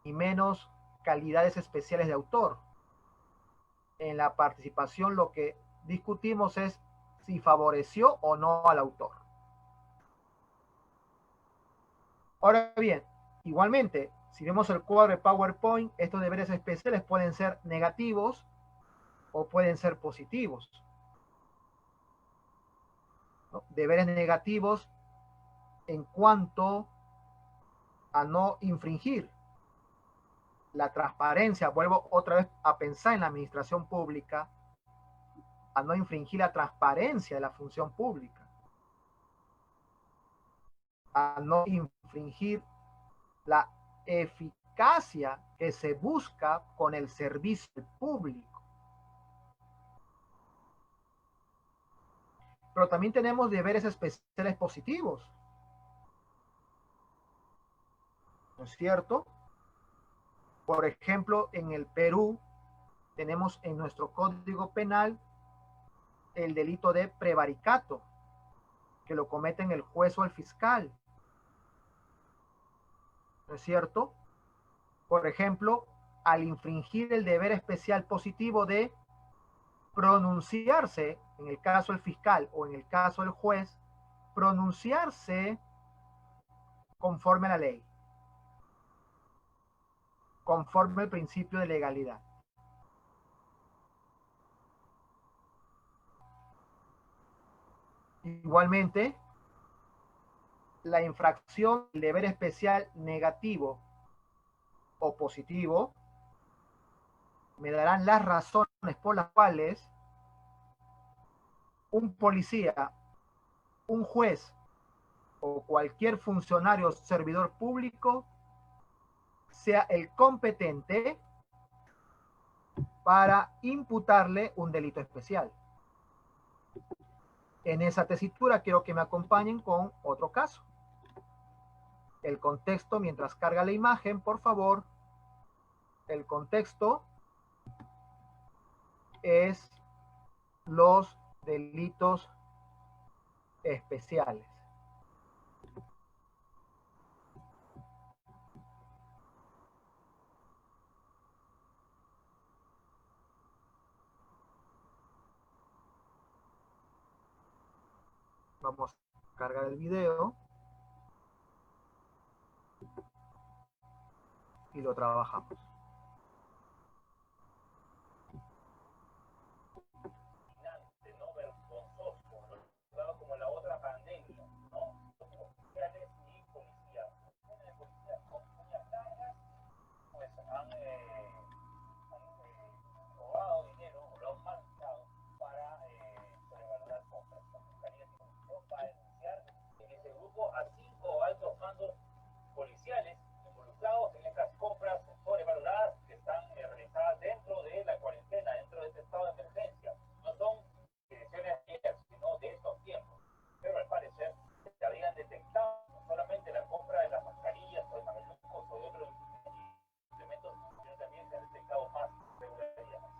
y menos calidades especiales de autor. En la participación lo que discutimos es si favoreció o no al autor. Ahora bien, igualmente, si vemos el cuadro de PowerPoint, estos deberes especiales pueden ser negativos o pueden ser positivos. ¿No? Deberes negativos en cuanto a no infringir la transparencia. Vuelvo otra vez a pensar en la administración pública, a no infringir la transparencia de la función pública, a no infringir la eficacia que se busca con el servicio público. Pero también tenemos deberes especiales positivos, ¿no es cierto? Por ejemplo, en el Perú tenemos en nuestro Código Penal el delito de prevaricato, que lo cometen el juez o el fiscal, ¿no es cierto? Por ejemplo, al infringir el deber especial positivo de pronunciarse, en el caso del fiscal o en el caso del juez, pronunciarse conforme a la ley, conforme al principio de legalidad. Igualmente, la infracción del deber especial negativo o positivo me darán las razones por las cuales un policía, un juez o cualquier funcionario o servidor público sea el competente para imputarle un delito especial. En esa tesitura quiero que me acompañen con otro caso. El contexto, mientras carga la imagen, por favor. El contexto. es los delitos especiales. Vamos a cargar el video y lo trabajamos. Como la otra pandemia, ¿no? Los oficiales y policías. Los policías con uñas largas, pues han robado dinero o lo han manchado para sobrevalorar compras. La Fiscalía tiene para denunciar en ese grupo a 5 altos mandos policiales involucrados en estas compras sobrevaloradas que están realizadas dentro de la cuarentena, dentro de este estado de emergencia. No son decisiones ayer, sino de estos tiempos. Pero al parecer se habían detectado no solamente la compra de las mascarillas o de mamelucos o de otros implementos, sino también se han detectado más irregularidades.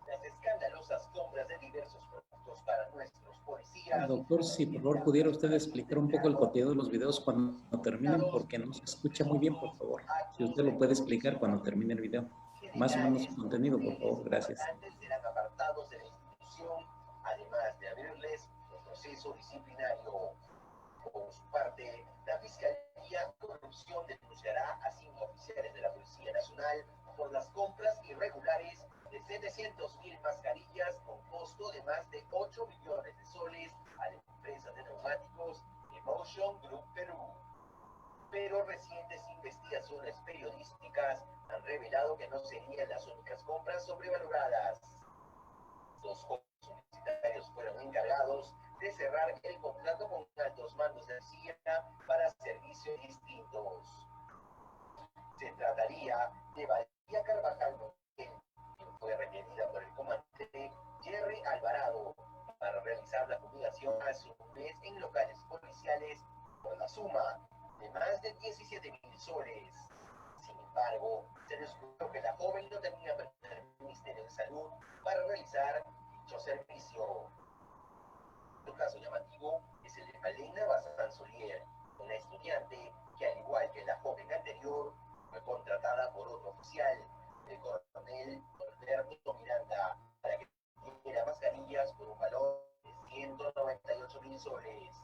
Las escandalosas compras de diversos productos para nuestros policías. Doctor, si por favor pudiera usted explicar un poco el contenido de los videos cuando terminen, porque no se escucha muy bien, por favor. Si usted lo puede explicar cuando termine el video. Más o menos su contenido, por favor. Gracias. Serán apartados de la institución, además de abrirles un proceso disciplinario. Por su parte, la Fiscalía Corrupción denunciará a 5 oficiales de la Policía Nacional por las compras irregulares de 700.000 mascarillas con costo de más de 8 millones de soles a la empresa de neumáticos Emotion Group Perú. Pero recientes investigaciones periodísticas han revelado que no serían las únicas compras sobrevaloradas. 2 universitarios fueron encargados de cerrar el contrato con altos mandos de CIA para servicios distintos. Se trataría de Valeria Carvajal, quien fue requerida por el comandante Jerry Alvarado para realizar la fumigación hace un mes en locales policiales por la suma de más de 17.000 soles. Sin embargo, se descubrió que la joven no tenía permiso del Ministerio de Salud para realizar dicho servicio. Otro caso llamativo es el de Malena Bazán Solier, una estudiante que, al igual que la joven anterior, fue contratada por otro oficial, el coronel Norberto Miranda, para que diera mascarillas por un valor de 198.000 soles.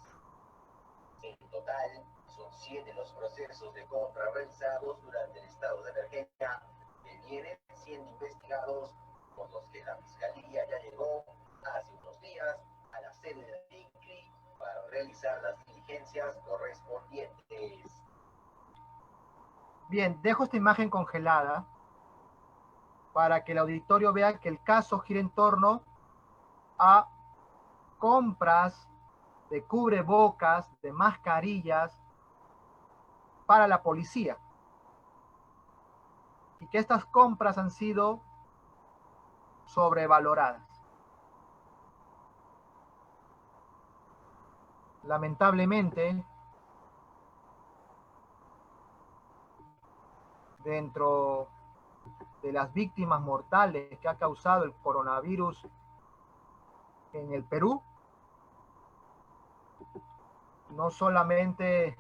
En total, son 7 los procesos de compra realizados durante el estado de emergencia que vienen siendo investigados, con los que la Fiscalía ya llegó hace unos días a la sede de INCRI para realizar las diligencias correspondientes. Bien, dejo esta imagen congelada para que el auditorio vea que el caso gira en torno a compras de cubrebocas, de mascarillas para la policía. Y que estas compras han sido sobrevaloradas. Lamentablemente, dentro de las víctimas mortales que ha causado el coronavirus en el Perú, no solamente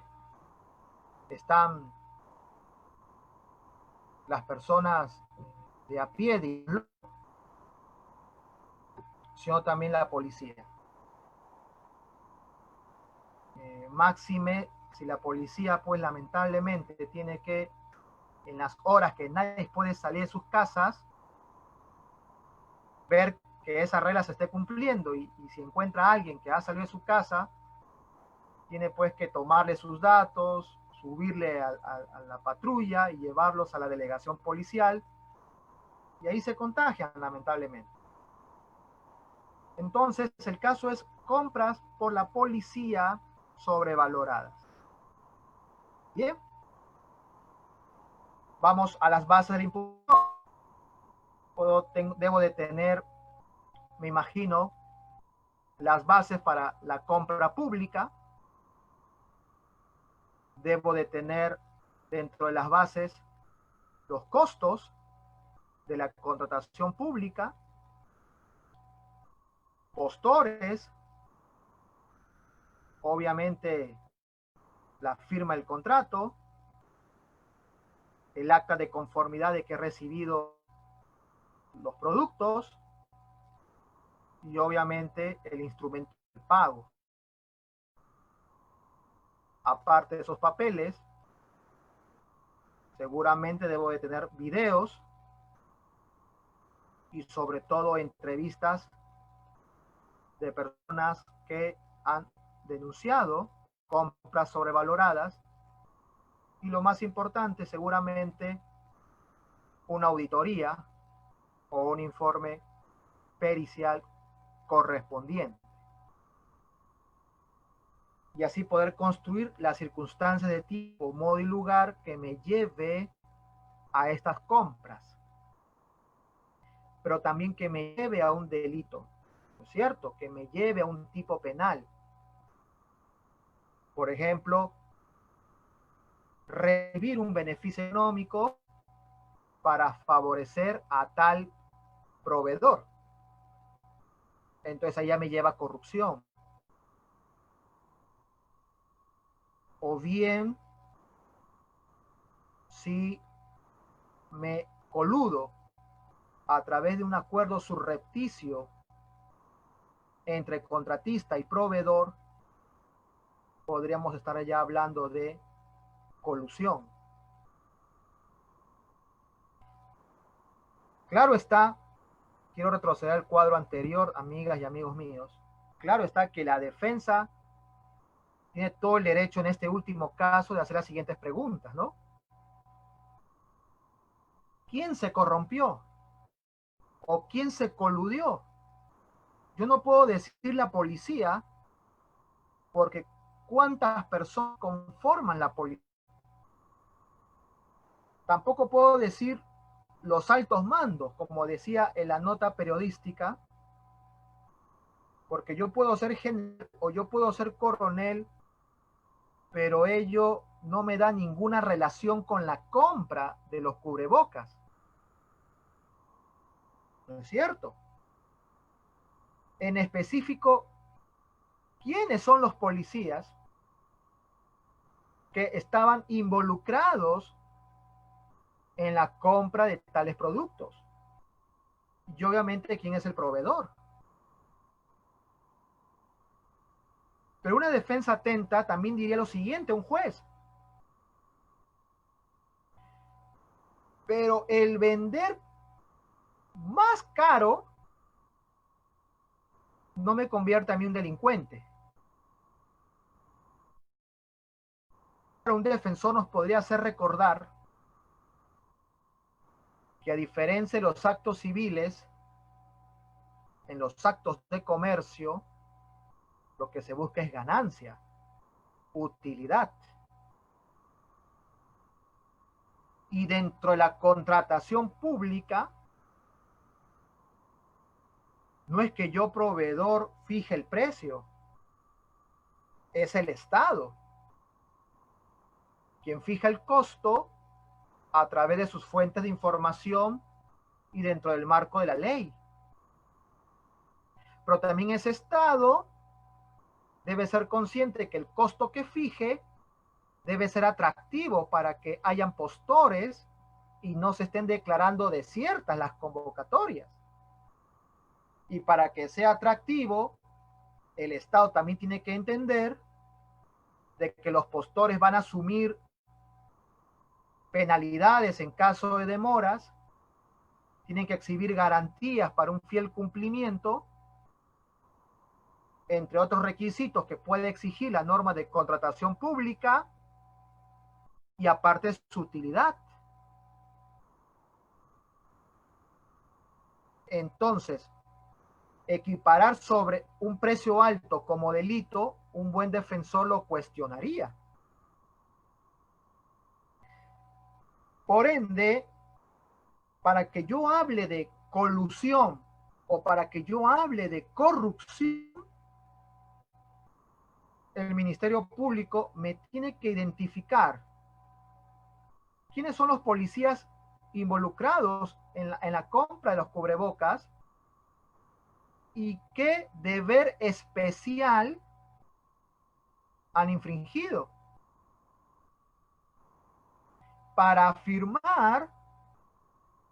están las personas de a pie, sino también la policía. Máxime, si la policía, pues lamentablemente tiene que, en las horas que nadie puede salir de sus casas, ver que esa regla se esté cumpliendo y si encuentra a alguien que ha salido de su casa, tiene pues que tomarle sus datos, subirle a la patrulla y llevarlos a la delegación policial, y ahí se contagian lamentablemente. Entonces el caso es compras por la policía sobrevaloradas. Bien, vamos a las bases del impuesto. Debo de tener, me imagino, las bases para la compra pública. Debo de tener dentro de las bases los costos de la contratación pública, postores, obviamente la firma del contrato, el acta de conformidad de que he recibido los productos y obviamente el instrumento de pago. Aparte de esos papeles, seguramente debo de tener videos y sobre todo entrevistas de personas que han denunciado compras sobrevaloradas y lo más importante, seguramente una auditoría o un informe pericial correspondiente. Y así poder construir las circunstancias de tipo, modo y lugar que me lleve a estas compras, pero también que me lleve a un delito, ¿no es cierto? Que me lleve a un tipo penal. Por ejemplo, recibir un beneficio económico para favorecer a tal proveedor. Entonces allá me lleva a corrupción. O bien, si me coludo a través de un acuerdo subrepticio entre contratista y proveedor, podríamos estar allá hablando de colusión. Claro está, quiero retroceder al cuadro anterior, amigas y amigos míos. Claro está que la defensa tiene todo el derecho en este último caso de hacer las siguientes preguntas, ¿no? ¿Quién se corrompió? ¿O quién se coludió? Yo no puedo decir la policía porque ¿cuántas personas conforman la policía? Tampoco puedo decir los altos mandos, como decía en la nota periodística, porque yo puedo ser general o yo puedo ser coronel, pero ello no me da ninguna relación con la compra de los cubrebocas. ¿No es cierto? En específico, ¿quiénes son los policías que estaban involucrados en la compra de tales productos? Y obviamente, ¿quién es el proveedor? Pero una defensa atenta también diría lo siguiente, un juez. Pero el vender más caro no me convierte a mí un delincuente. Un defensor nos podría hacer recordar que a diferencia de los actos civiles, en los actos de comercio, lo que se busca es ganancia, utilidad. Y dentro de la contratación pública, no es que yo, proveedor, fije el precio, es el Estado quien fija el costo a través de sus fuentes de información y dentro del marco de la ley. Pero también ese Estado debe ser consciente que el costo que fije debe ser atractivo para que hayan postores y no se estén declarando desiertas las convocatorias. Y para que sea atractivo, el Estado también tiene que entender de que los postores van a asumir penalidades en caso de demoras, tienen que exhibir garantías para un fiel cumplimiento, entre otros requisitos que puede exigir la norma de contratación pública, y aparte su utilidad. Entonces, equiparar sobre un precio alto como delito, un buen defensor lo cuestionaría. Por ende, para que yo hable de colusión o para que yo hable de corrupción, el Ministerio Público me tiene que identificar quiénes son los policías involucrados en la compra de los cubrebocas y qué deber especial han infringido para afirmar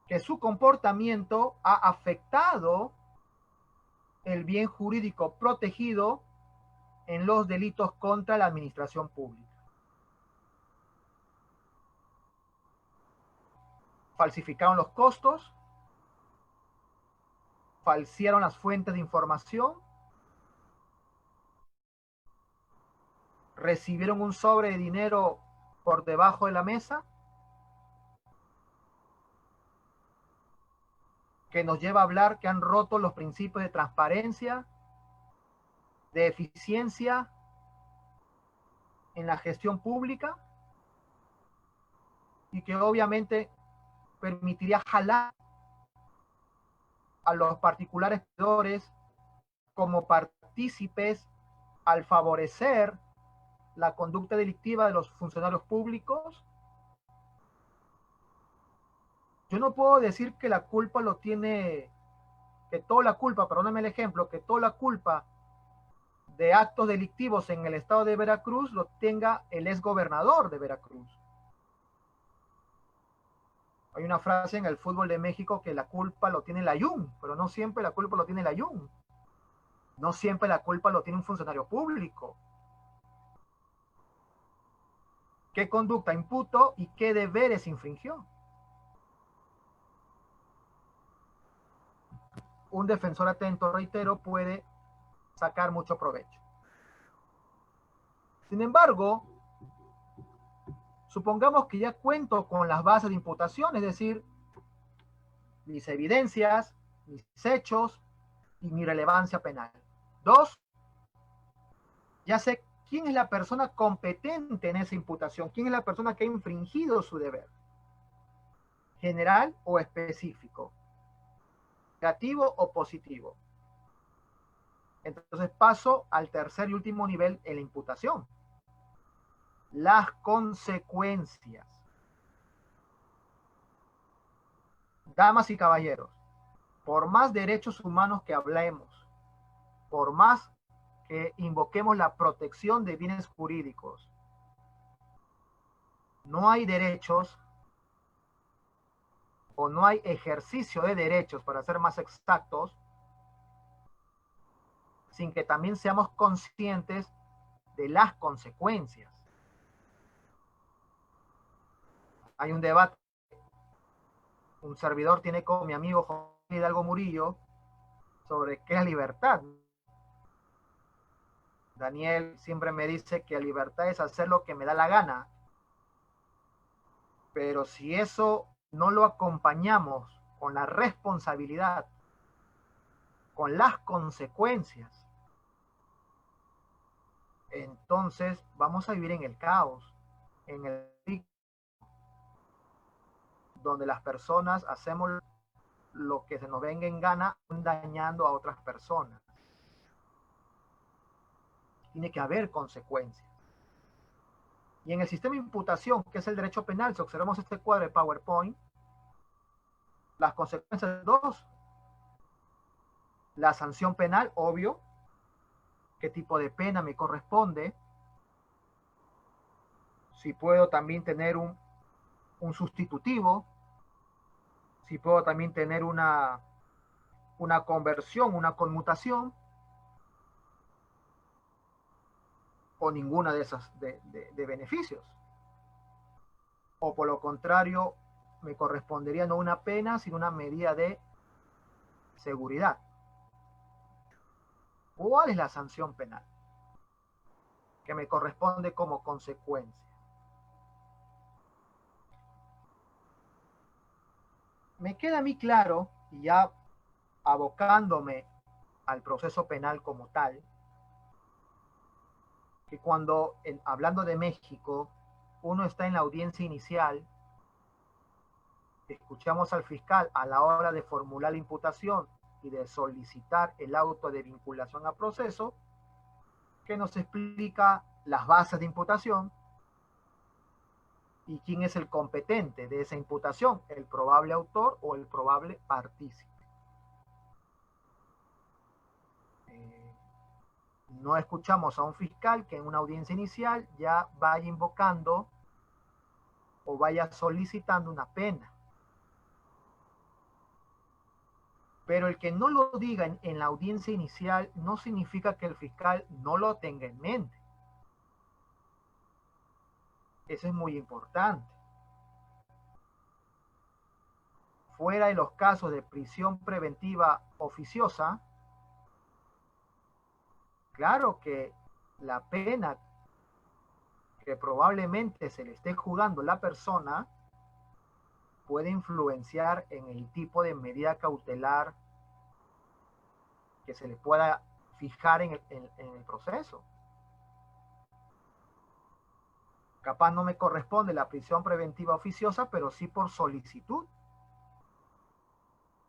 que su comportamiento ha afectado el bien jurídico protegido en los delitos contra la administración pública. Falsificaron los costos, falsearon las fuentes de información, recibieron un sobre de dinero por debajo de la mesa, que nos lleva a hablar que han roto los principios de transparencia, de eficiencia en la gestión pública, y que obviamente permitiría jalar a los particulares actores como partícipes al favorecer la conducta delictiva de los funcionarios públicos. Yo no puedo decir que la culpa lo tiene, que toda la culpa, perdóname el ejemplo, que toda la culpa de actos delictivos en el estado de Veracruz lo tenga el exgobernador de Veracruz. Hay una frase en el fútbol de México que la culpa lo tiene el Ayun, pero no siempre la culpa lo tiene el Ayun. No siempre la culpa lo tiene un funcionario público. ¿Qué conducta imputó y qué deberes infringió? Un defensor atento, reitero, puede sacar mucho provecho. Sin embargo, supongamos que ya cuento con las bases de imputación, es decir, mis evidencias, mis hechos y mi relevancia penal. 2, ya sé quién es la persona competente en esa imputación, quién es la persona que ha infringido su deber, general o específico, negativo o positivo. Entonces paso al tercer y último nivel en la imputación. Las consecuencias. Damas y caballeros, por más derechos humanos que hablemos, por más que invoquemos la protección de bienes jurídicos, no hay derechos o no hay ejercicio de derechos, para ser más exactos, sin que también seamos conscientes de las consecuencias. Hay un debate, un servidor tiene con mi amigo José Hidalgo Murillo sobre qué es libertad. Daniel siempre me dice que libertad es hacer lo que me da la gana, pero si eso no lo acompañamos con la responsabilidad, con las consecuencias, entonces vamos a vivir en el caos, en el donde las personas hacemos lo que se nos venga en gana, dañando a otras personas. Tiene que haber consecuencias. Y en el sistema de imputación, que es el derecho penal, si observamos este cuadro de PowerPoint, las consecuencias: 2, la sanción penal, obvio, qué tipo de pena me corresponde, si puedo también tener un sustitutivo, si puedo también tener una conversión, una conmutación, o ninguna de esas de beneficios. O por lo contrario, me correspondería no una pena, sino una medida de seguridad. ¿Cuál es la sanción penal que me corresponde como consecuencia? Me queda a mí claro, y ya abocándome al proceso penal como tal, que cuando, hablando de México, uno está en la audiencia inicial, escuchamos al fiscal a la hora de formular la imputación y de solicitar el auto de vinculación a proceso, que nos explica las bases de imputación, ¿Y quién es el competente de esa imputación? ¿El probable autor o el probable partícipe? No escuchamos a un fiscal que en una audiencia inicial ya vaya invocando o vaya solicitando una pena. Pero el que no lo diga en la audiencia inicial no significa que el fiscal no lo tenga en mente. Eso es muy importante. Fuera de los casos de prisión preventiva oficiosa, claro que la pena que probablemente se le esté jugando la persona puede influenciar en el tipo de medida cautelar que se le pueda fijar en el proceso. Capaz no me corresponde la prisión preventiva oficiosa, pero sí por solicitud,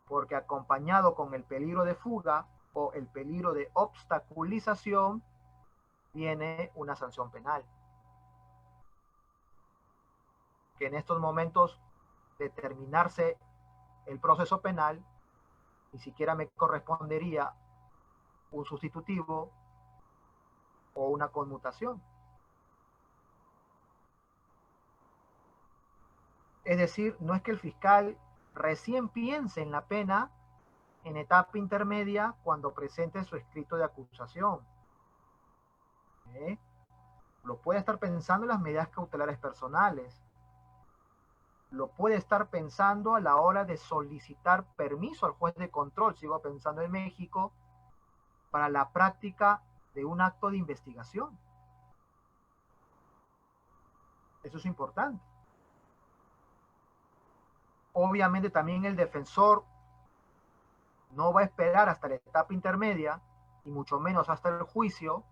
porque acompañado con el peligro de fuga o el peligro de obstaculización viene una sanción penal, que en estos momentos de terminarse el proceso penal ni siquiera me correspondería un sustitutivo o una conmutación. Es decir, no es que el fiscal recién piense en la pena en etapa intermedia cuando presente su escrito de acusación. Lo puede estar pensando en las medidas cautelares personales. Lo puede estar pensando a la hora de solicitar permiso al juez de control, sigo pensando en México, para la práctica de un acto de investigación. Eso es importante. Obviamente también el defensor no va a esperar hasta la etapa intermedia, y mucho menos hasta el juicio,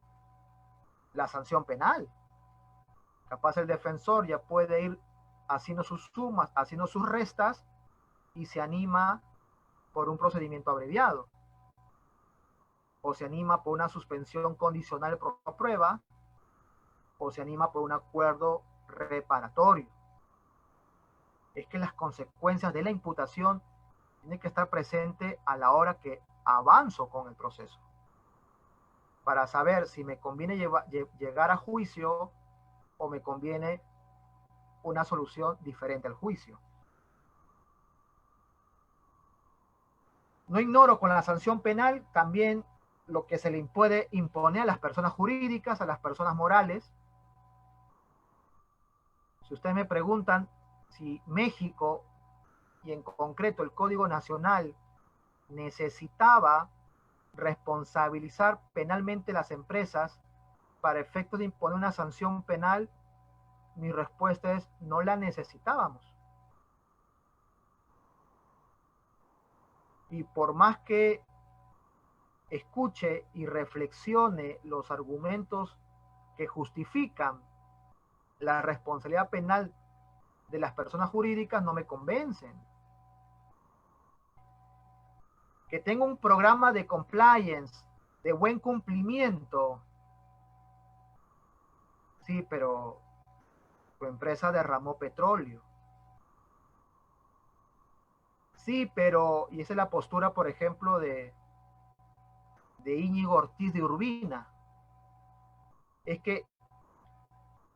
la sanción penal. Capaz el defensor ya puede ir haciendo sus sumas, haciendo sus restas, y se anima por un procedimiento abreviado. O se anima por una suspensión condicional por prueba, o se anima por un acuerdo reparatorio. Es que las consecuencias de la imputación tienen que estar presentes a la hora que avanzo con el proceso, para saber si me conviene llegar a juicio o me conviene una solución diferente al juicio. No ignoro con la sanción penal también lo que se le puede imponer a las personas jurídicas, a las personas morales. Si ustedes me preguntan si México, y en concreto el Código Nacional, necesitaba responsabilizar penalmente las empresas para efectos de imponer una sanción penal, mi respuesta es: no la necesitábamos. Y por más que escuche y reflexione los argumentos que justifican la responsabilidad penal de las personas jurídicas, no me convencen. Que tenga un programa de compliance, de buen cumplimiento, sí, pero tu empresa derramó petróleo. Sí, pero, y esa es la postura, por ejemplo, de Íñigo Ortiz de Urbina, es que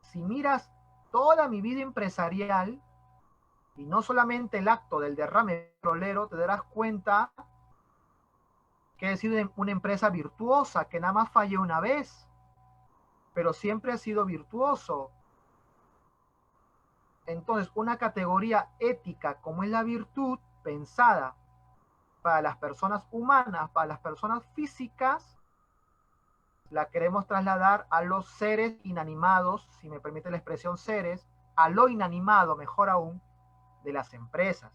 si miras toda mi vida empresarial, y no solamente el acto del derrame petrolero, te darás cuenta que he sido una empresa virtuosa, que nada más fallé una vez, pero siempre he sido virtuoso. Entonces, una categoría ética como es la virtud, pensada para las personas humanas, para las personas físicas, la queremos trasladar a los seres inanimados, si me permite la expresión seres, a lo inanimado, mejor aún, de las empresas.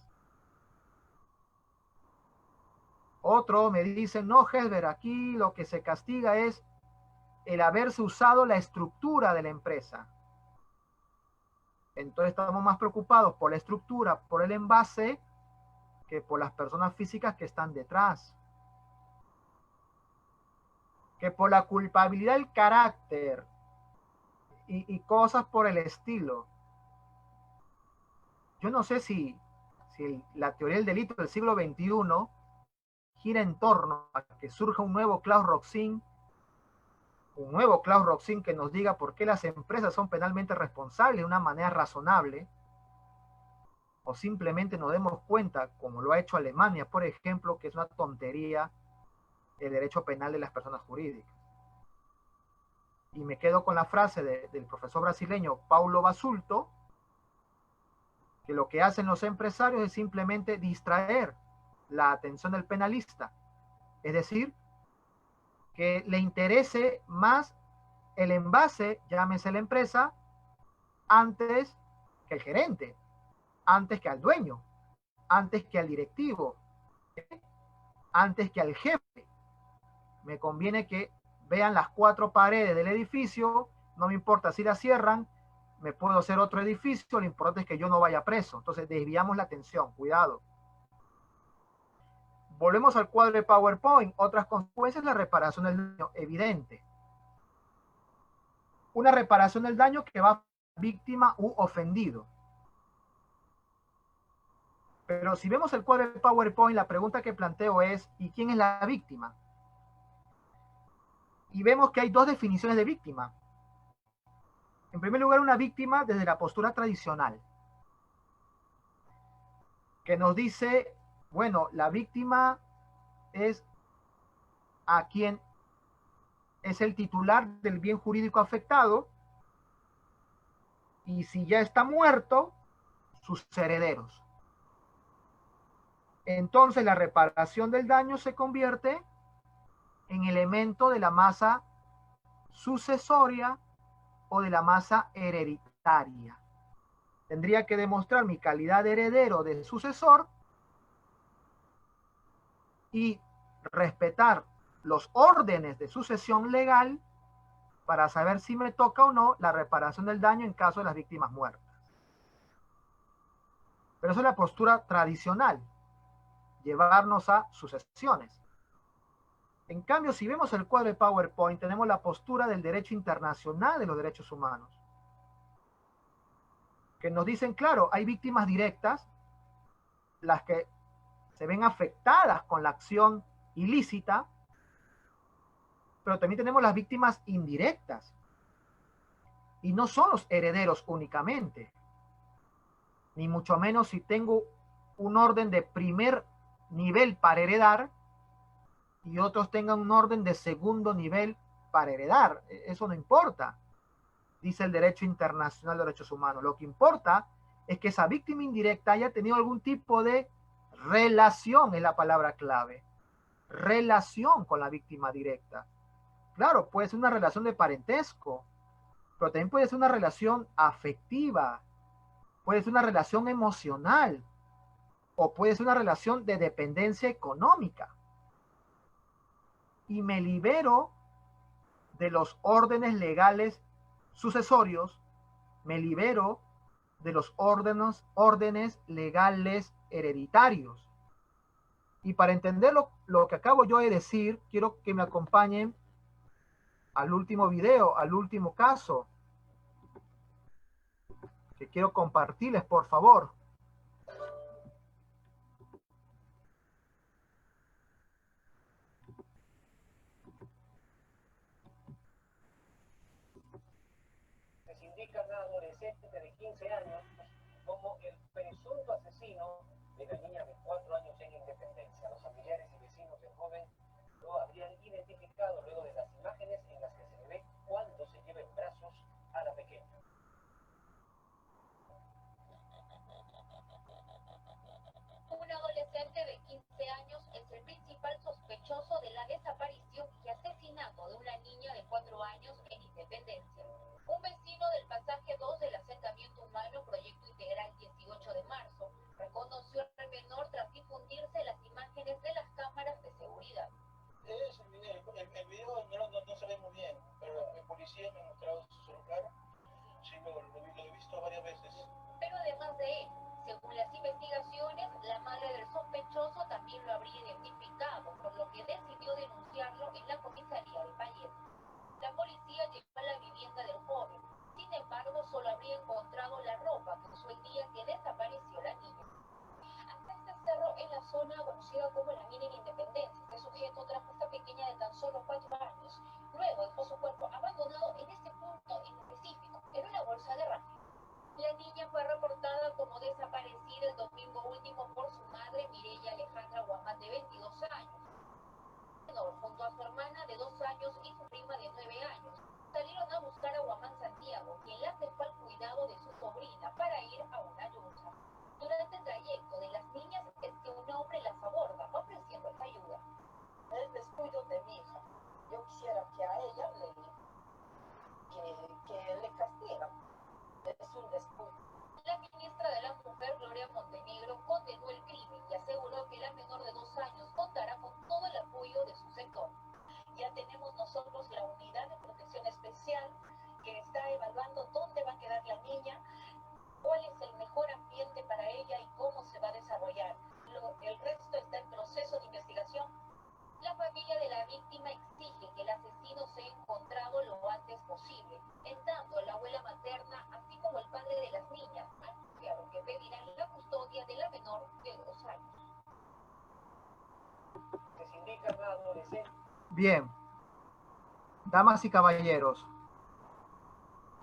Otro me dice: no, Helber, aquí lo que se castiga es el haberse usado la estructura de la empresa. Entonces estamos más preocupados por la estructura, por el envase, que por las personas físicas que están detrás. Que por la culpabilidad del carácter y cosas por el estilo. yo no sé si la teoría del delito del siglo XXI gira en torno a que surja un nuevo Klaus Roxin que nos diga por qué las empresas son penalmente responsables de una manera razonable, o simplemente nos demos cuenta, como lo ha hecho Alemania, por ejemplo, que es una tontería el derecho penal de las personas jurídicas. Y me quedo con la frase del profesor brasileño Paulo Basulto, que lo que hacen los empresarios es simplemente distraer la atención del penalista. Es decir, que le interese más el envase, llámese la empresa, antes que el gerente, antes que al dueño, antes que al directivo, antes que al jefe. Me conviene que vean las 4 paredes del edificio, no me importa si la cierran, me puedo hacer otro edificio, lo importante es que yo no vaya preso. Entonces desviamos la atención, cuidado. Volvemos al cuadro de PowerPoint. Otras consecuencias, la reparación del daño, evidente. Una reparación del daño que va a víctima u ofendido. Pero si vemos el cuadro de PowerPoint, la pregunta que planteo es, ¿y quién es la víctima? Y vemos que hay 2 definiciones de víctima. En primer lugar, una víctima desde la postura tradicional, que nos dice, bueno, la víctima es a quien es el titular del bien jurídico afectado, y si ya está muerto, sus herederos. Entonces la reparación del daño se convierte en elemento de la masa sucesoria o de la masa hereditaria. Tendría que demostrar mi calidad de heredero del sucesor y respetar los órdenes de sucesión legal para saber si me toca o no la reparación del daño en caso de las víctimas muertas. Pero esa es la postura tradicional, llevarnos a sucesiones. En cambio, si vemos el cuadro de PowerPoint, tenemos la postura del derecho internacional de los derechos humanos, que nos dicen, claro, hay víctimas directas, las que se ven afectadas con la acción ilícita, pero también tenemos las víctimas indirectas, y no son los herederos únicamente, ni mucho menos si tengo un orden de primer nivel para heredar y otros tengan un orden de segundo nivel para heredar. Eso no importa, dice el derecho internacional de derechos humanos. Lo que importa es que esa víctima indirecta haya tenido algún tipo de relación, es la palabra clave, relación con la víctima directa. Claro, puede ser una relación de parentesco, pero también puede ser una relación afectiva, puede ser una relación emocional, o puede ser una relación de dependencia económica. Y me libero de los órdenes legales sucesorios, me libero de los órdenes legales hereditarios. Y para entender lo que acabo yo de decir, quiero que me acompañen al último video, al último caso, que quiero compartirles, por favor. Les indica a una adolescente de 15 años como el presunto asesino de la niña de 4 años en Independencia. Los familiares y vecinos del joven lo habrían identificado luego de las imágenes en las que se le ve cuando se lleva en brazos a la pequeña. Un adolescente de 15 años es el principal sospechoso de la desaparición y asesinato de una niña de 4 años en Independencia. Un vecino del pasaje 2 del asentamiento humano Proyecto Integral 18 conocida como la Mini Independencia. Este sujeto trajo a esta pequeña de tan solo 4 años. Luego dejó su cuerpo abandonado en este punto en específico, en una bolsa de rápido. La niña fue reportada como desaparecida el domingo último por su madre, Mireya Alejandra Guamán, de 22 años. Junto a su hermana de 2 años y su prima de 9 años. Salieron a buscar a Guamán Santiago, quien las dejó al cuidado de su sobrina para ir a una yunza. Durante el trayecto de las niñas es que un hombre las aborda, ofreciendo esa ayuda. El descuido de mi hija. Yo quisiera que a ella le castigan. Es un descuido. La ministra de la Mujer, Gloria Montenegro, condenó el crimen y aseguró que la menor de 2 años contará con todo el apoyo de su sector. Ya tenemos nosotros la unidad de protección especial que está evaluando dónde va a quedar la niña, cuál es el mejor ambiente para ella y cómo se va a desarrollar. El resto está en proceso de investigación. La familia de la víctima exige que el asesino sea encontrado lo antes posible. En tanto, la abuela materna, así como el padre de las niñas, anunciaron que pedirán la custodia de la menor de 2 años. Que se indica a una adolescente. Bien, damas y caballeros,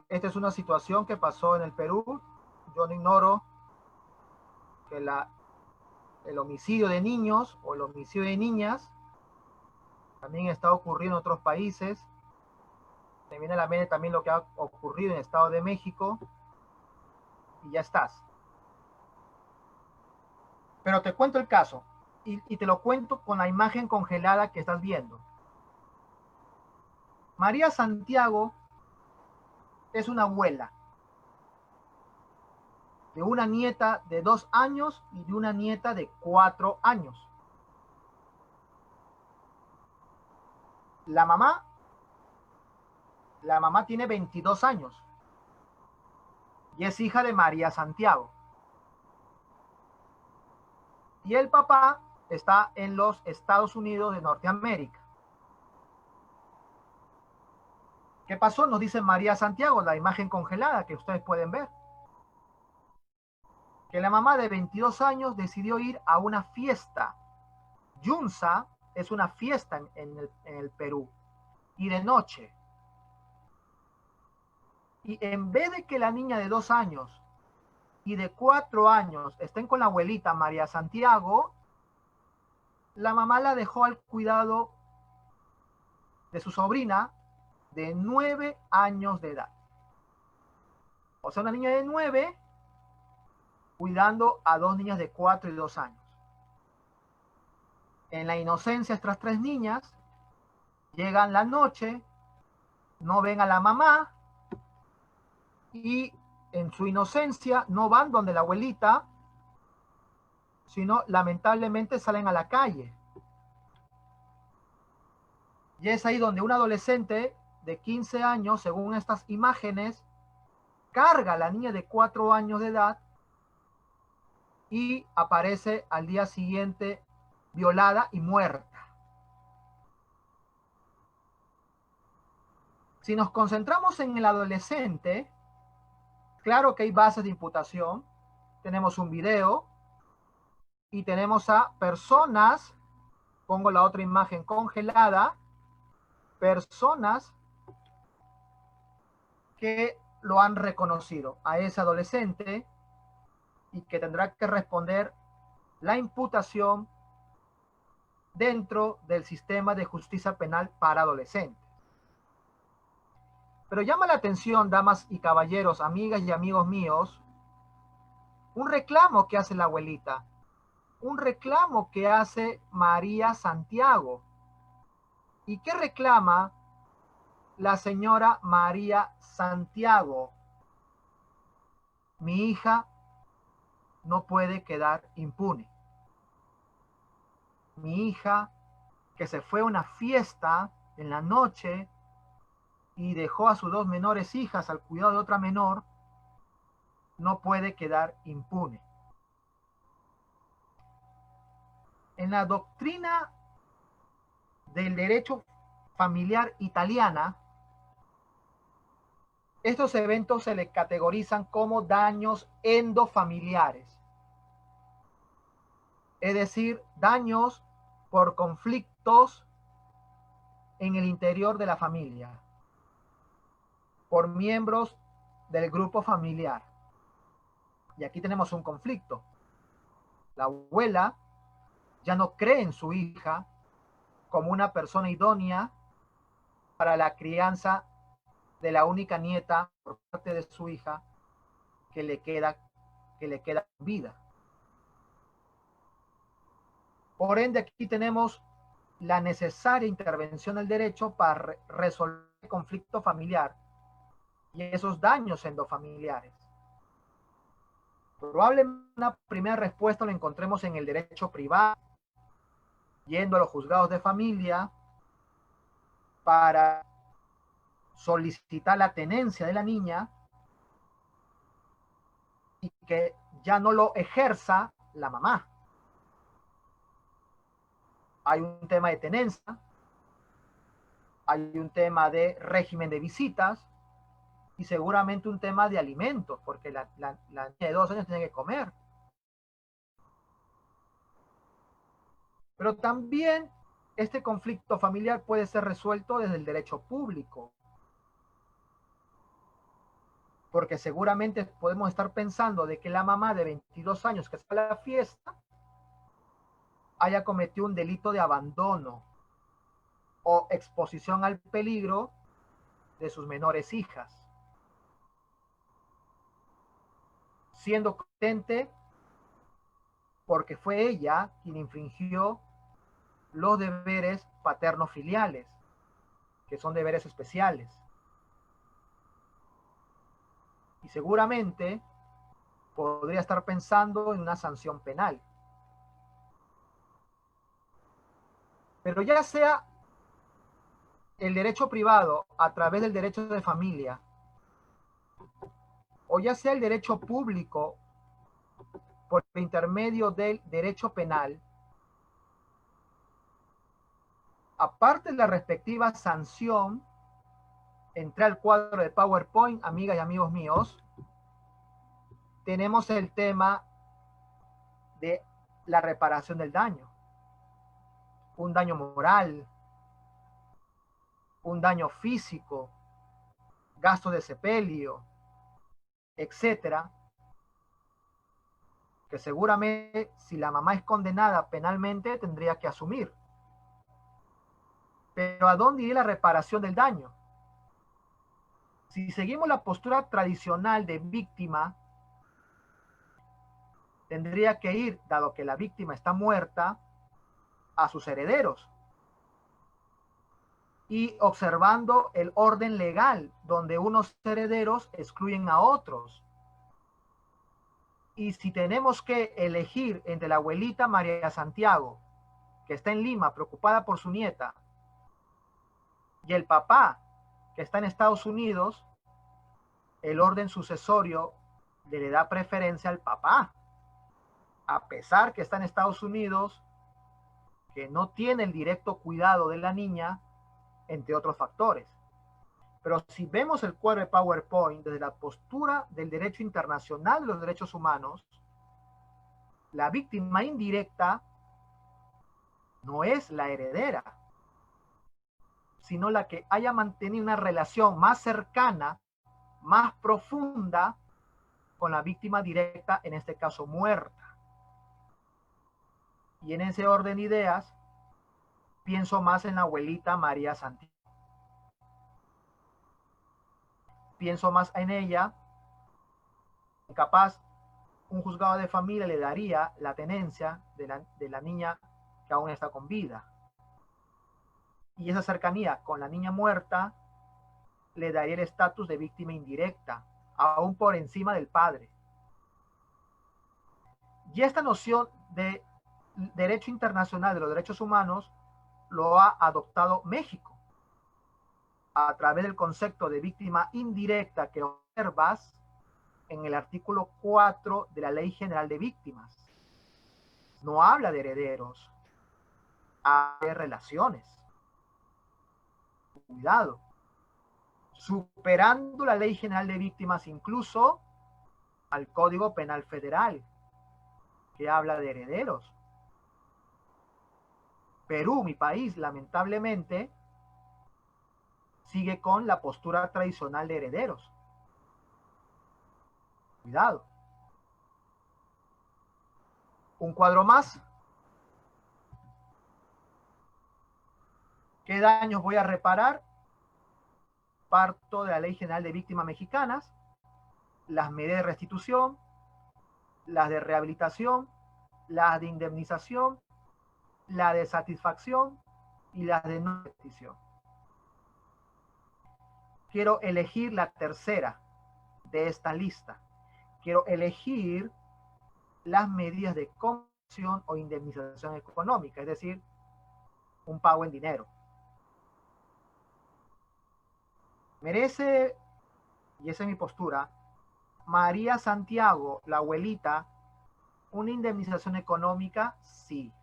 esta es una situación que pasó en el Perú. Yo no ignoro que el homicidio de niños o el homicidio de niñas también está ocurriendo en otros países. Me viene a la mente también lo que ha ocurrido en el Estado de México. Y ya estás. Pero te cuento el caso. Y te lo cuento con la imagen congelada que estás viendo. María Santiago es una abuela de una nieta de 2 años y de una nieta de 4 años. La mamá tiene 22 años y es hija de María Santiago. Y el papá está en los Estados Unidos de Norteamérica. ¿Qué pasó? Nos dice María Santiago, la imagen congelada que ustedes pueden ver. Que la mamá de 22 años decidió ir a una fiesta. Yunza es una fiesta en el Perú. Y de noche. Y en vez de que la niña de 2 años y de 4 años estén con la abuelita María Santiago, la mamá la dejó al cuidado de su sobrina de 9 años de edad. O sea, una niña de 9 cuidando a 2 niñas de 4 y 2 años. En la inocencia, estas 3 niñas llegan la noche, no ven a la mamá y en su inocencia no van donde la abuelita, sino lamentablemente salen a la calle. Y es ahí donde un adolescente de 15 años, según estas imágenes, carga a la niña de 4 años de edad y aparece al día siguiente violada y muerta. Si nos concentramos en el adolescente, claro que hay bases de imputación, tenemos un video y tenemos a personas, pongo la otra imagen congelada, personas que lo han reconocido a ese adolescente y que tendrá que responder la imputación dentro del sistema de justicia penal para adolescentes. Pero llama la atención, damas y caballeros, amigas y amigos míos, un reclamo que hace la abuelita, un reclamo que hace María Santiago. ¿Y qué reclama la señora María Santiago? Mi hija no puede quedar impune. Mi hija, que se fue a una fiesta en la noche y dejó a sus 2 menores hijas al cuidado de otra menor, no puede quedar impune. En la doctrina del derecho familiar italiana, estos eventos se le categorizan como daños endofamiliares. es decir, daños por conflictos en el interior de la familia, por miembros del grupo familiar. Y aquí tenemos un conflicto. La abuela ya no cree en su hija como una persona idónea para la crianza de la única nieta por parte de su hija que le queda vida. Por ende, aquí tenemos la necesaria intervención del derecho para resolver el conflicto familiar y esos daños endofamiliares. Probablemente una primera respuesta lo encontremos en el derecho privado, yendo a los juzgados de familia para solicitar la tenencia de la niña y que ya no lo ejerza la mamá. Hay un tema de tenencia, hay un tema de régimen de visitas y seguramente un tema de alimentos, porque la niña de 2 años tiene que comer. Pero también este conflicto familiar puede ser resuelto desde el derecho público, porque seguramente podemos estar pensando de que la mamá de 22 años que sale a la fiesta haya cometido un delito de abandono o exposición al peligro de sus menores hijas, siendo consciente porque fue ella quien infringió los deberes paterno-filiales, que son deberes especiales. Y seguramente podría estar pensando en una sanción penal. Pero ya sea el derecho privado a través del derecho de familia, o ya sea el derecho público por intermedio del derecho penal, aparte de la respectiva sanción, entré al cuadro de PowerPoint, amigas y amigos míos, tenemos el tema de la reparación del daño. Un daño moral, un daño físico, gasto de sepelio, etcétera, que seguramente si la mamá es condenada penalmente tendría que asumir. Pero ¿a dónde iría la reparación del daño? Si seguimos la postura tradicional de víctima, tendría que ir, dado que la víctima está muerta, a sus herederos y observando el orden legal, donde unos herederos excluyen a otros. Y si tenemos que elegir entre la abuelita María Santiago, que está en Lima preocupada por su nieta, y el papá, que está en Estados Unidos, el orden sucesorio le da preferencia al papá, a pesar que está en Estados Unidos, que no tiene el directo cuidado de la niña, entre otros factores. Pero si vemos el cuadro de PowerPoint desde la postura del derecho internacional de los derechos humanos, la víctima indirecta no es la heredera, sino la que haya mantenido una relación más cercana, más profunda con la víctima directa, en este caso muerta. Y en ese orden de ideas, pienso más en la abuelita María Santiago. Pienso más en ella, capaz un juzgado de familia le daría la tenencia de la niña que aún está con vida. Y esa cercanía con la niña muerta le daría el estatus de víctima indirecta, aún por encima del padre. Y esta noción de derecho internacional de los derechos humanos lo ha adoptado México a través del concepto de víctima indirecta que observas en el artículo 4 de la Ley General de Víctimas. No habla de herederos, habla de relaciones. Cuidado. Superando la Ley General de Víctimas incluso al Código Penal Federal, que habla de herederos. Perú, mi país, lamentablemente, sigue con la postura tradicional de herederos. Cuidado. Un cuadro más. ¿Qué daños voy a reparar? Parto de la Ley General de Víctimas Mexicanas, las medidas de restitución, las de rehabilitación, las de indemnización, la de satisfacción y las de no repetición. Quiero elegir la tercera de esta lista. Quiero elegir las medidas de compensación o indemnización económica, es decir, un pago en dinero. Merece, y esa es mi postura, María Santiago, la abuelita, una indemnización económica, sí.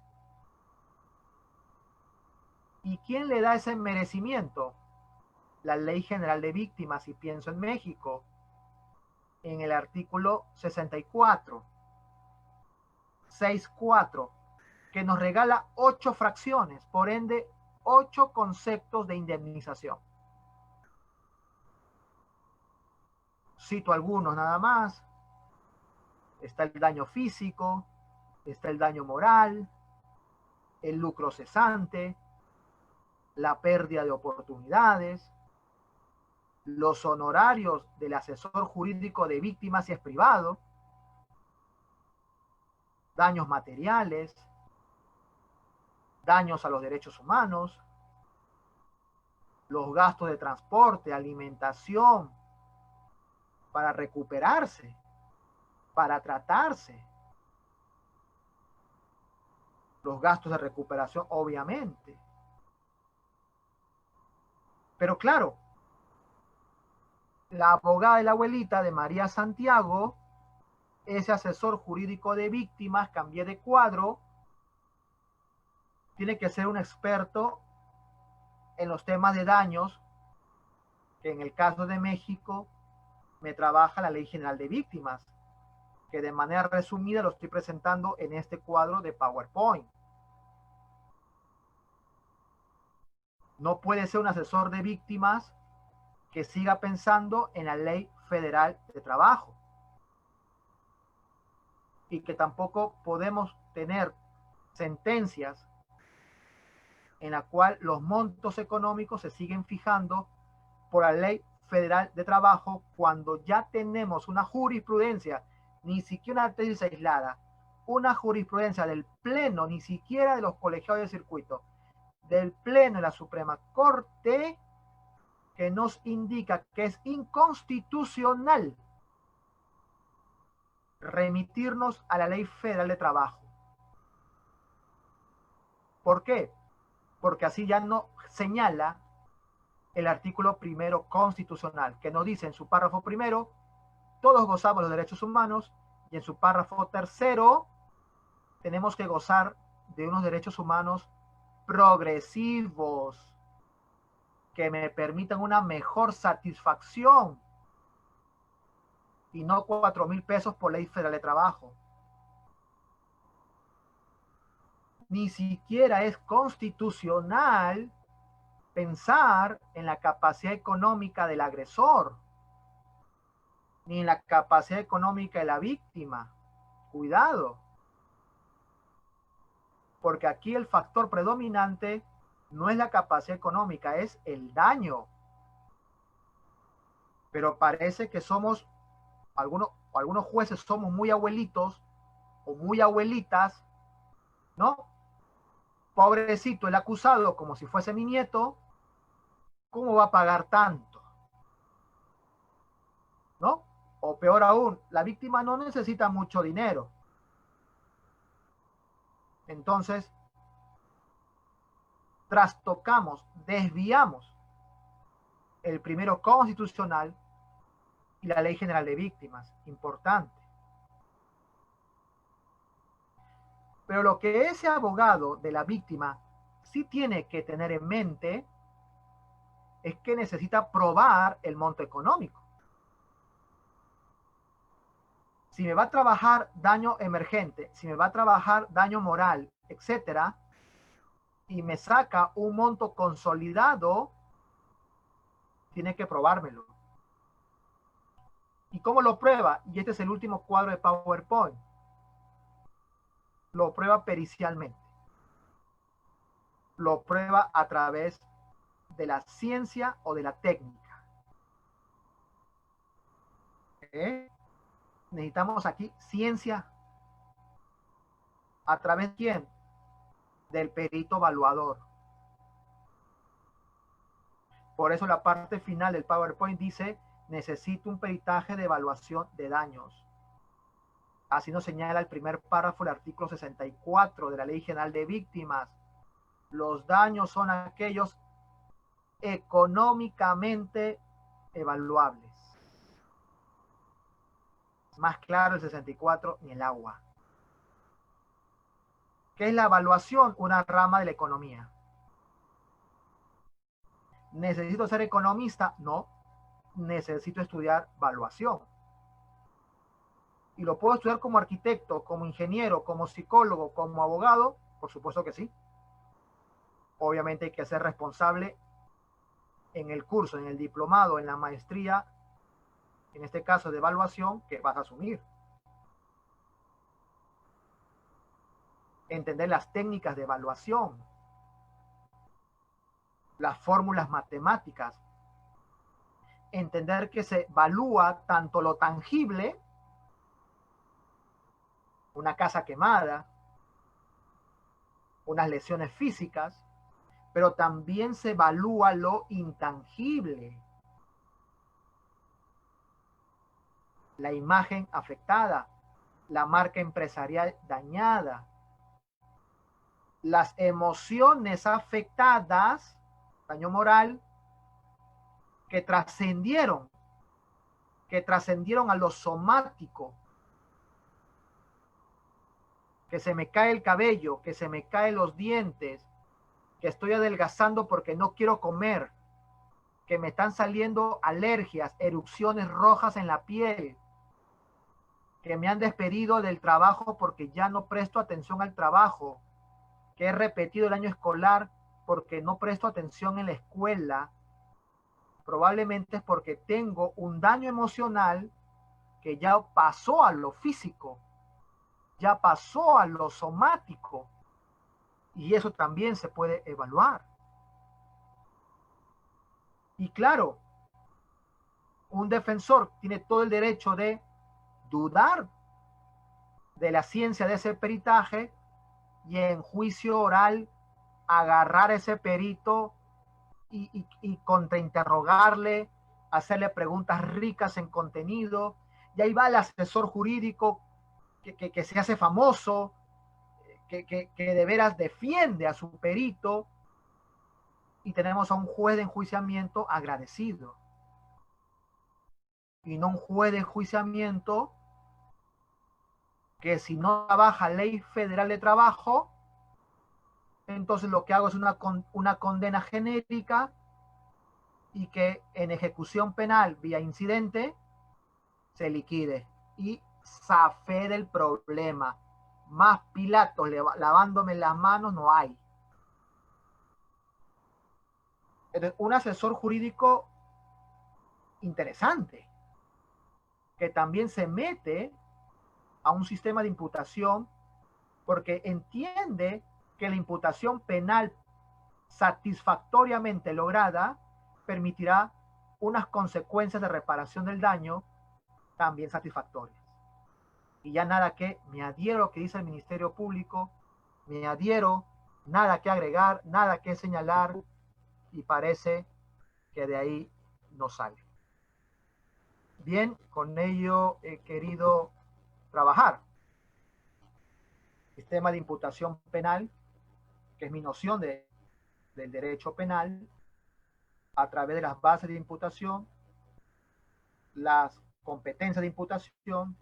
¿Y quién le da ese merecimiento? La Ley General de Víctimas, y pienso en México, en el artículo 64, 6.4, que nos regala 8 fracciones, por ende, 8 conceptos de indemnización. Cito algunos nada más. Está el daño físico, está el daño moral, el lucro cesante, la pérdida de oportunidades, los honorarios del asesor jurídico de víctimas si es privado, daños materiales, daños a los derechos humanos, los gastos de transporte, alimentación, para recuperarse, para tratarse, los gastos de recuperación, obviamente. Pero claro, la abogada de la abuelita de María Santiago, ese asesor jurídico de víctimas, cambié de cuadro, tiene que ser un experto en los temas de daños, que en el caso de México me trabaja la Ley General de Víctimas, que de manera resumida lo estoy presentando en este cuadro de PowerPoint. No puede ser un asesor de víctimas que siga pensando en la Ley Federal de Trabajo. Y que tampoco podemos tener sentencias en la cual los montos económicos se siguen fijando por la Ley Federal de Trabajo cuando ya tenemos una jurisprudencia, ni siquiera una tesis aislada, una jurisprudencia del Pleno, ni siquiera de los colegiados de circuito, del Pleno de la Suprema Corte, que nos indica que es inconstitucional remitirnos a la Ley Federal de Trabajo. ¿Por qué? Porque así ya no señala el artículo primero constitucional, que nos dice en su párrafo primero, todos gozamos los derechos humanos, y en su párrafo tercero, tenemos que gozar de unos derechos humanos progresivos, que me permitan una mejor satisfacción, y no 4,000 pesos por Ley Federal de Trabajo. Ni siquiera es constitucional pensar en la capacidad económica del agresor, ni en la capacidad económica de la víctima. Cuidado, porque aquí el factor predominante no es la capacidad económica, es el daño. Pero parece que somos, algunos jueces somos muy abuelitos o muy abuelitas, ¿no? Pobrecito el acusado, como si fuese mi nieto, ¿cómo va a pagar tanto? ¿No? O peor aún, la víctima no necesita mucho dinero. Entonces, trastocamos, desviamos el primero constitucional y la Ley General de Víctimas. Importante. Pero lo que ese abogado de la víctima sí tiene que tener en mente es que necesita probar el monto económico. Si me va a trabajar daño emergente, si me va a trabajar daño moral, etcétera, y me saca un monto consolidado, tiene que probármelo. ¿Y cómo lo prueba? Y este es el último cuadro de PowerPoint. Lo prueba pericialmente. Lo prueba a través de la ciencia o de la técnica. Necesitamos aquí ciencia. ¿A través de quién? Del perito evaluador. Por eso la parte final del PowerPoint dice: necesito un peritaje de evaluación de daños. Así nos señala el primer párrafo del artículo 64 de la Ley General de Víctimas. Los daños son aquellos económicamente evaluables. Más claro el 64 ni el agua. ¿Qué es la evaluación? Una rama de la economía. ¿Necesito ser economista? No. Necesito estudiar evaluación. ¿Y lo puedo estudiar como arquitecto, como ingeniero, como psicólogo, como abogado? Por supuesto que sí. Obviamente hay que ser responsable en el curso, en el diplomado, en la maestría, en este caso de evaluación, que vas a asumir. Entender las técnicas de evaluación, las fórmulas matemáticas, entender que se evalúa tanto lo tangible, una casa quemada, unas lesiones físicas, pero también se evalúa lo intangible, la imagen afectada, la marca empresarial dañada, las emociones afectadas, daño moral, que trascendieron a lo somático, que se me cae el cabello, que se me caen los dientes, que estoy adelgazando porque no quiero comer, que me están saliendo alergias, erupciones rojas en la piel, que me han despedido del trabajo porque ya no presto atención al trabajo, que he repetido el año escolar porque no presto atención en la escuela. Probablemente es porque tengo un daño emocional que ya pasó a lo físico, ya pasó a lo somático, y eso también se puede evaluar. Y claro, un defensor tiene todo el derecho de dudar de la ciencia de ese peritaje y en juicio oral agarrar a ese perito y contrainterrogarle, hacerle preguntas ricas en contenido, y ahí va el asesor jurídico que se hace famoso, que de veras defiende a su perito, y tenemos a un juez de enjuiciamiento agradecido, y no un juez de enjuiciamiento que si no trabaja ley federal de trabajo, entonces lo que hago es una condena genérica y que en ejecución penal vía incidente se liquide y zafé del problema. Más Pilatos lavándome las manos no hay. Entonces, un asesor jurídico interesante que también se mete a un sistema de imputación porque entiende que la imputación penal satisfactoriamente lograda permitirá unas consecuencias de reparación del daño también satisfactorias. Y ya nada que me adhiero a lo que dice el Ministerio Público, me adhiero, nada que agregar, nada que señalar, y parece que de ahí no sale. Bien, con ello he querido trabajar. Sistema de imputación penal, que es mi noción del derecho penal, a través de las bases de imputación, las competencias de imputación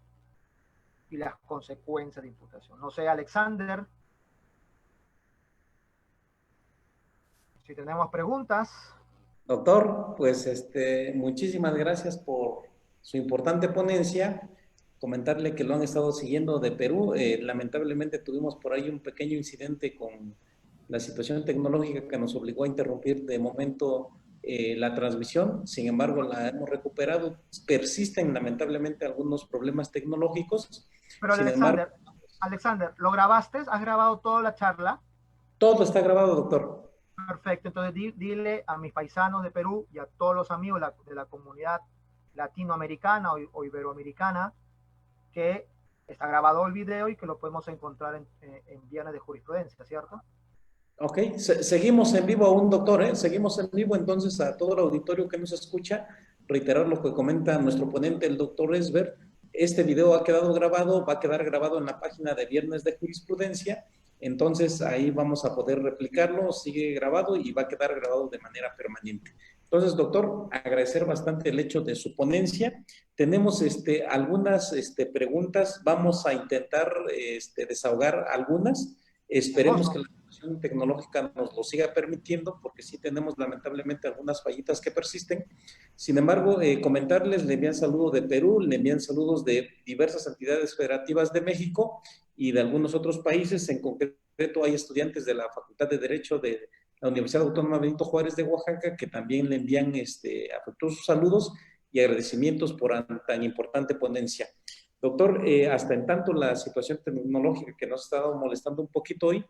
y las consecuencias de imputación. No sé, Alexander, si tenemos preguntas. Doctor, pues muchísimas gracias por su importante ponencia. Comentarle que lo han estado siguiendo de Perú. Lamentablemente tuvimos por ahí un pequeño incidente con la situación tecnológica que nos obligó a interrumpir de momento la transmisión. Sin embargo, la hemos recuperado. Persisten lamentablemente algunos problemas tecnológicos. Pero Sin embargo, Alexander, ¿lo grabaste? ¿Has grabado toda la charla? todo está grabado, doctor. Perfecto, entonces dile a mis paisanos de Perú y a todos los amigos de la comunidad latinoamericana o iberoamericana que está grabado el video y que lo podemos encontrar en Viernes de Jurisprudencia, ¿cierto? Ok, seguimos en vivo aún, doctor, ¿eh? Seguimos en vivo, entonces a todo el auditorio que nos escucha, reiterar lo que comenta nuestro ponente, el doctor Esber. Este video ha quedado grabado, va a quedar grabado en la página de Viernes de Jurisprudencia, entonces ahí vamos a poder replicarlo, sigue grabado y va a quedar grabado de manera permanente. Entonces, doctor, agradecer bastante el hecho de su ponencia. Tenemos algunas preguntas, vamos a intentar desahogar algunas. Esperemos que la situación tecnológica nos lo siga permitiendo, porque sí tenemos lamentablemente algunas fallitas que persisten. Sin embargo, comentarles, le envían saludos de Perú, le envían saludos de diversas entidades federativas de México y de algunos otros países. En concreto, hay estudiantes de la Facultad de Derecho de la Universidad Autónoma Benito Juárez de Oaxaca que también le envían afectuosos saludos y agradecimientos por tan importante ponencia. Doctor, hasta en tanto la situación tecnológica que nos ha estado molestando un poquito hoy,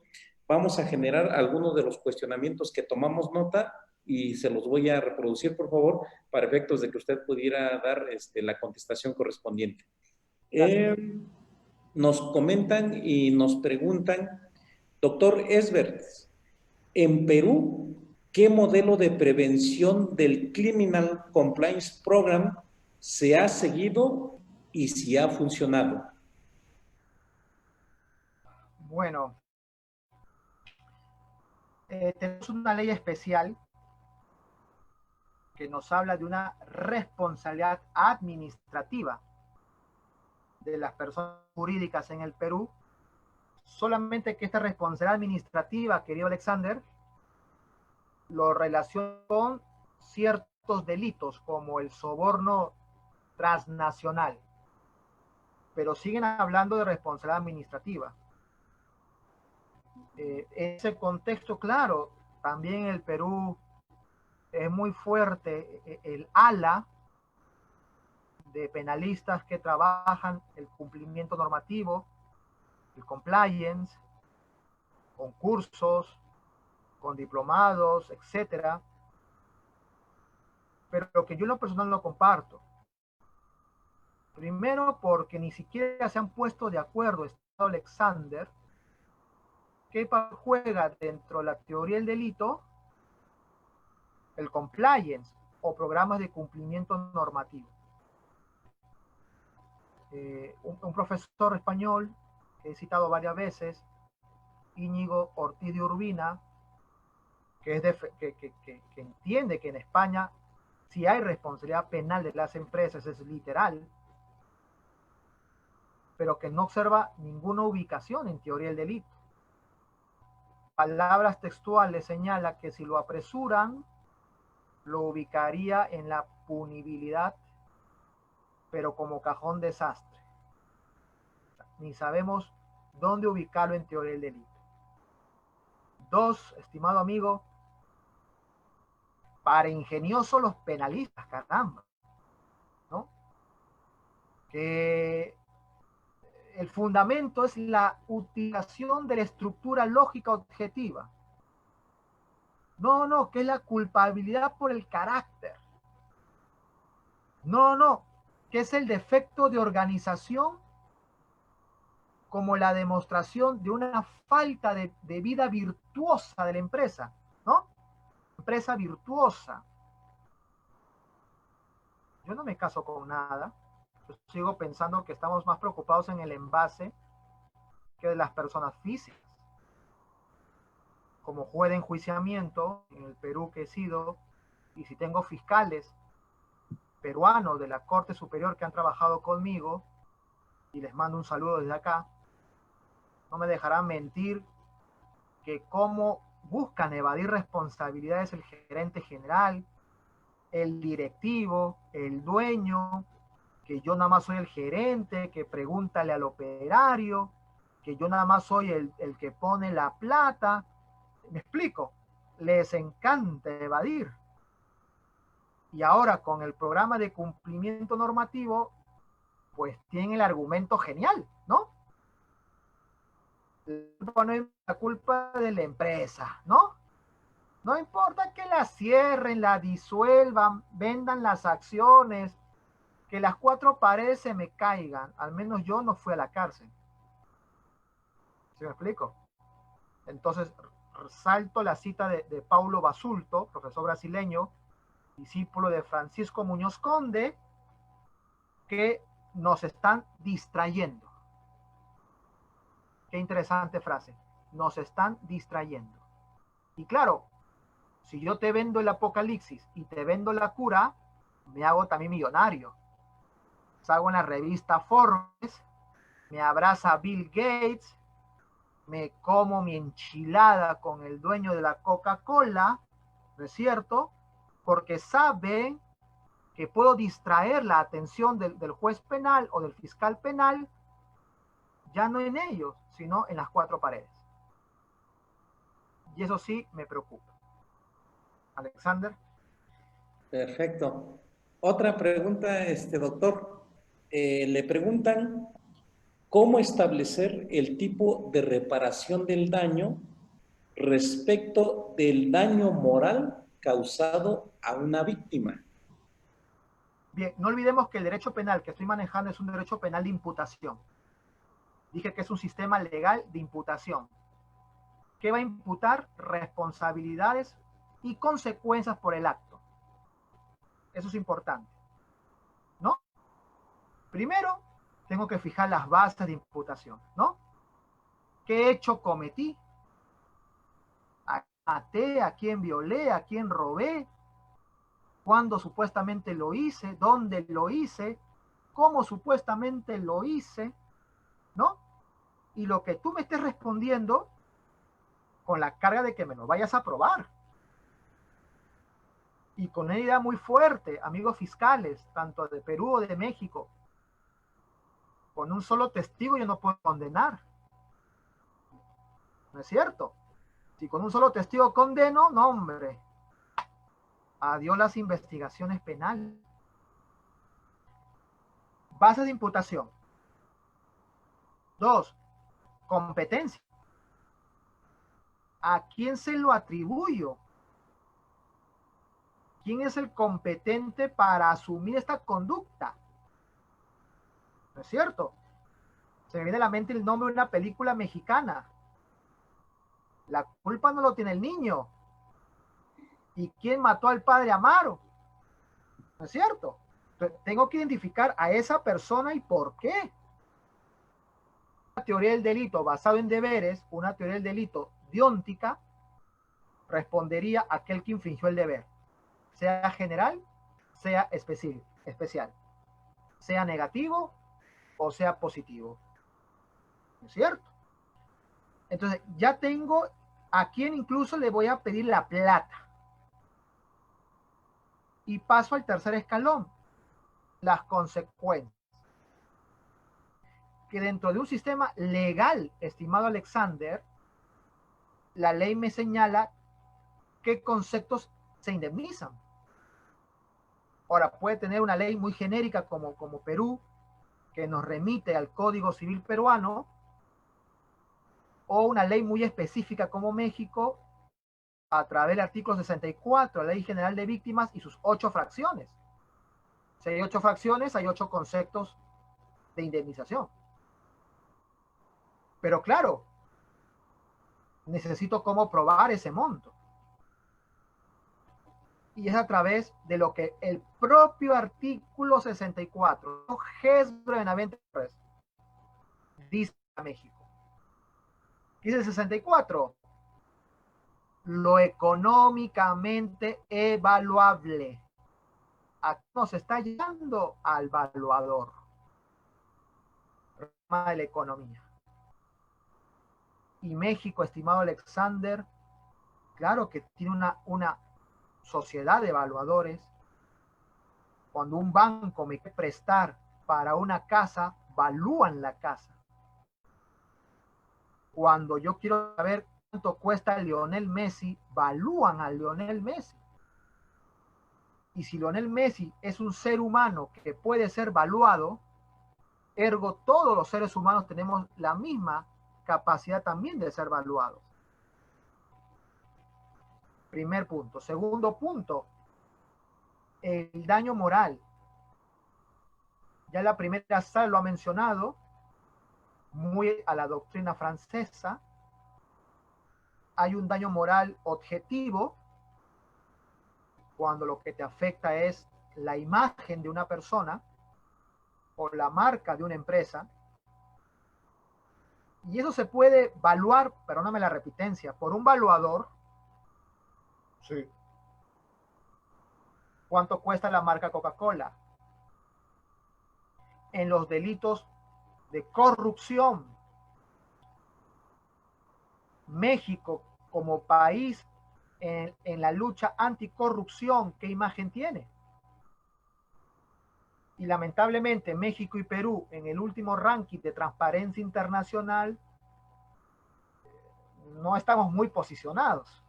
vamos a generar algunos de los cuestionamientos que tomamos nota y se los voy a reproducir, por favor, para efectos de que usted pudiera dar la contestación correspondiente. Nos comentan y nos preguntan, doctor Esbert, en Perú, ¿qué modelo de prevención del Criminal Compliance Program se ha seguido y si ha funcionado? Bueno, tenemos una ley especial que nos habla de una responsabilidad administrativa de las personas jurídicas en el Perú. Solamente que esta responsabilidad administrativa, querido Alexander, lo relaciona con ciertos delitos como el soborno transnacional, pero siguen hablando de responsabilidad administrativa. En ese contexto, claro, también en el Perú es muy fuerte el ala de penalistas que trabajan el cumplimiento normativo, el compliance, con cursos, con diplomados, etcétera. Pero lo que yo en lo personal no comparto. Primero, porque ni siquiera se han puesto de acuerdo, Estado Alexander, qué papel juega dentro de la teoría del delito el compliance o programas de cumplimiento normativo. Un profesor español que he citado varias veces, Íñigo Ortiz de Urbina, que entiende que en España si hay responsabilidad penal de las empresas es literal, pero que no observa ninguna ubicación en teoría del delito. Palabras textuales señala que si lo apresuran, lo ubicaría en la punibilidad, pero como cajón desastre. Ni sabemos dónde ubicarlo en teoría del delito. Dos, estimado amigo, para ingeniosos los penalistas, caramba, ¿no? Que el fundamento es la utilización de la estructura lógica objetiva. No, que es la culpabilidad por el carácter. No, que es el defecto de organización como la demostración de una falta de vida virtuosa de la empresa, ¿no? Empresa virtuosa. Yo no me caso con nada. Yo sigo pensando que estamos más preocupados en el envase que de las personas físicas. Como juez de enjuiciamiento en el Perú que he sido, y si tengo fiscales peruanos de la Corte Superior que han trabajado conmigo, y les mando un saludo desde acá, no me dejarán mentir que cómo buscan evadir responsabilidades el gerente general, el directivo, el dueño, que yo nada más soy el gerente, que pregúntale al operario, que yo nada más soy el que pone la plata. Me explico, les encanta evadir. Y ahora con el programa de cumplimiento normativo, pues tienen el argumento genial, ¿no? La culpa de la empresa, ¿no? No importa que la cierren, la disuelvan, vendan las acciones, que las cuatro paredes se me caigan. Al menos yo no fui a la cárcel. ¿Sí me explico? Entonces, salto la cita de Paulo Basulto, profesor brasileño, discípulo de Francisco Muñoz Conde, que nos están distrayendo. Qué interesante frase. Nos están distrayendo. Y claro, si yo te vendo el apocalipsis y te vendo la cura, me hago también millonario. Salgo en la revista Forbes, me abraza Bill Gates, me como mi enchilada con el dueño de la Coca-Cola, ¿no es cierto? Porque saben que puedo distraer la atención del juez penal o del fiscal penal, ya no en ellos, sino en las cuatro paredes. Y eso sí me preocupa. Alexander. Perfecto. Otra pregunta, doctor. Le preguntan cómo establecer el tipo de reparación del daño respecto del daño moral causado a una víctima. Bien, no olvidemos que el derecho penal que estoy manejando es un derecho penal de imputación. Dije que es un sistema legal de imputación. ¿Qué va a imputar? Responsabilidades y consecuencias por el acto. Eso es importante, ¿no? Primero, tengo que fijar las bases de imputación, ¿no? ¿Qué hecho cometí? ¿A quién maté? ¿A quién violé? ¿A quién robé? ¿Cuándo supuestamente lo hice? ¿Dónde lo hice? ¿Cómo supuestamente lo hice? ¿No? Y lo que tú me estés respondiendo con la carga de que me lo vayas a probar. Y con una idea muy fuerte, amigos fiscales, tanto de Perú o de México, con un solo testigo yo no puedo condenar. ¿No es cierto? Si con un solo testigo condeno, no, hombre. Adiós las investigaciones penales. Base de imputación. 2. Competencia. ¿A quién se lo atribuyo? ¿Quién es el competente para asumir esta conducta? ¿No es cierto? Se me viene a la mente el nombre de una película mexicana. La culpa no lo tiene el niño. ¿Y quién mató al padre Amaro? ¿No es cierto? Entonces, tengo que identificar a esa persona y por qué. Una teoría del delito basado en deberes, una teoría del delito deóntica, respondería a aquel que infringió el deber, sea general, sea especial, sea negativo o sea positivo. ¿No es cierto? Entonces, ya tengo a quien incluso le voy a pedir la plata. Y paso al tercer escalón, las consecuencias. Que dentro de un sistema legal, estimado Alexander, la ley me señala qué conceptos se indemnizan. Ahora, puede tener una ley muy genérica como Perú, que nos remite al Código Civil peruano, o una ley muy específica como México, a través del artículo 64, la Ley General de Víctimas y sus 8 fracciones. Si hay 8 fracciones, hay 8 conceptos de indemnización. Pero claro, necesito cómo probar ese monto. Y es a través de lo que el propio artículo 64, Gesbre Benavente, dice a México. Dice el 64, lo económicamente evaluable. Aquí nos está llegando al valuador de la economía. Y México, estimado Alexander, claro que tiene una sociedad de evaluadores. Cuando un banco me quiere prestar para una casa, valúan la casa. Cuando yo quiero saber cuánto cuesta Lionel Messi, valúan a Lionel Messi. Y si Lionel Messi es un ser humano que puede ser valuado, ergo todos los seres humanos tenemos la misma capacidad también de ser valuados. Primer punto. Segundo punto, el daño moral. Ya la primera sala lo ha mencionado, muy a la doctrina francesa. Hay un daño moral objetivo, cuando lo que te afecta es la imagen de una persona o la marca de una empresa. Y eso se puede evaluar, perdóname la repitencia, por un valuador. Sí. ¿Cuánto cuesta la marca Coca-Cola? En los delitos de corrupción, México como país en la lucha anticorrupción, ¿qué imagen tiene? Y lamentablemente México y Perú en el último ranking de Transparencia Internacional no estamos muy posicionados.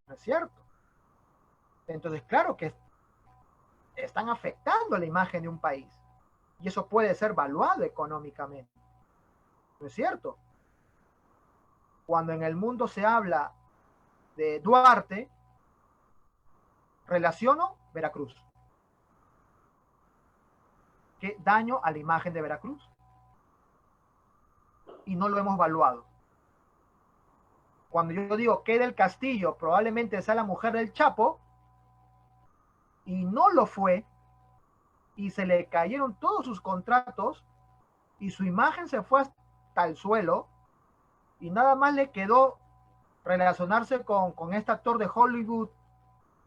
¿No es cierto? Entonces, claro que están afectando la imagen de un país. Y eso puede ser valuado económicamente. ¿No es cierto? Cuando en el mundo se habla de Duarte, relaciono Veracruz. ¿Qué daño a la imagen de Veracruz? Y no lo hemos valuado. Cuando yo digo que del Castillo probablemente sea la mujer del Chapo, y no lo fue, y se le cayeron todos sus contratos, y su imagen se fue hasta el suelo, y nada más le quedó relacionarse con este actor de Hollywood,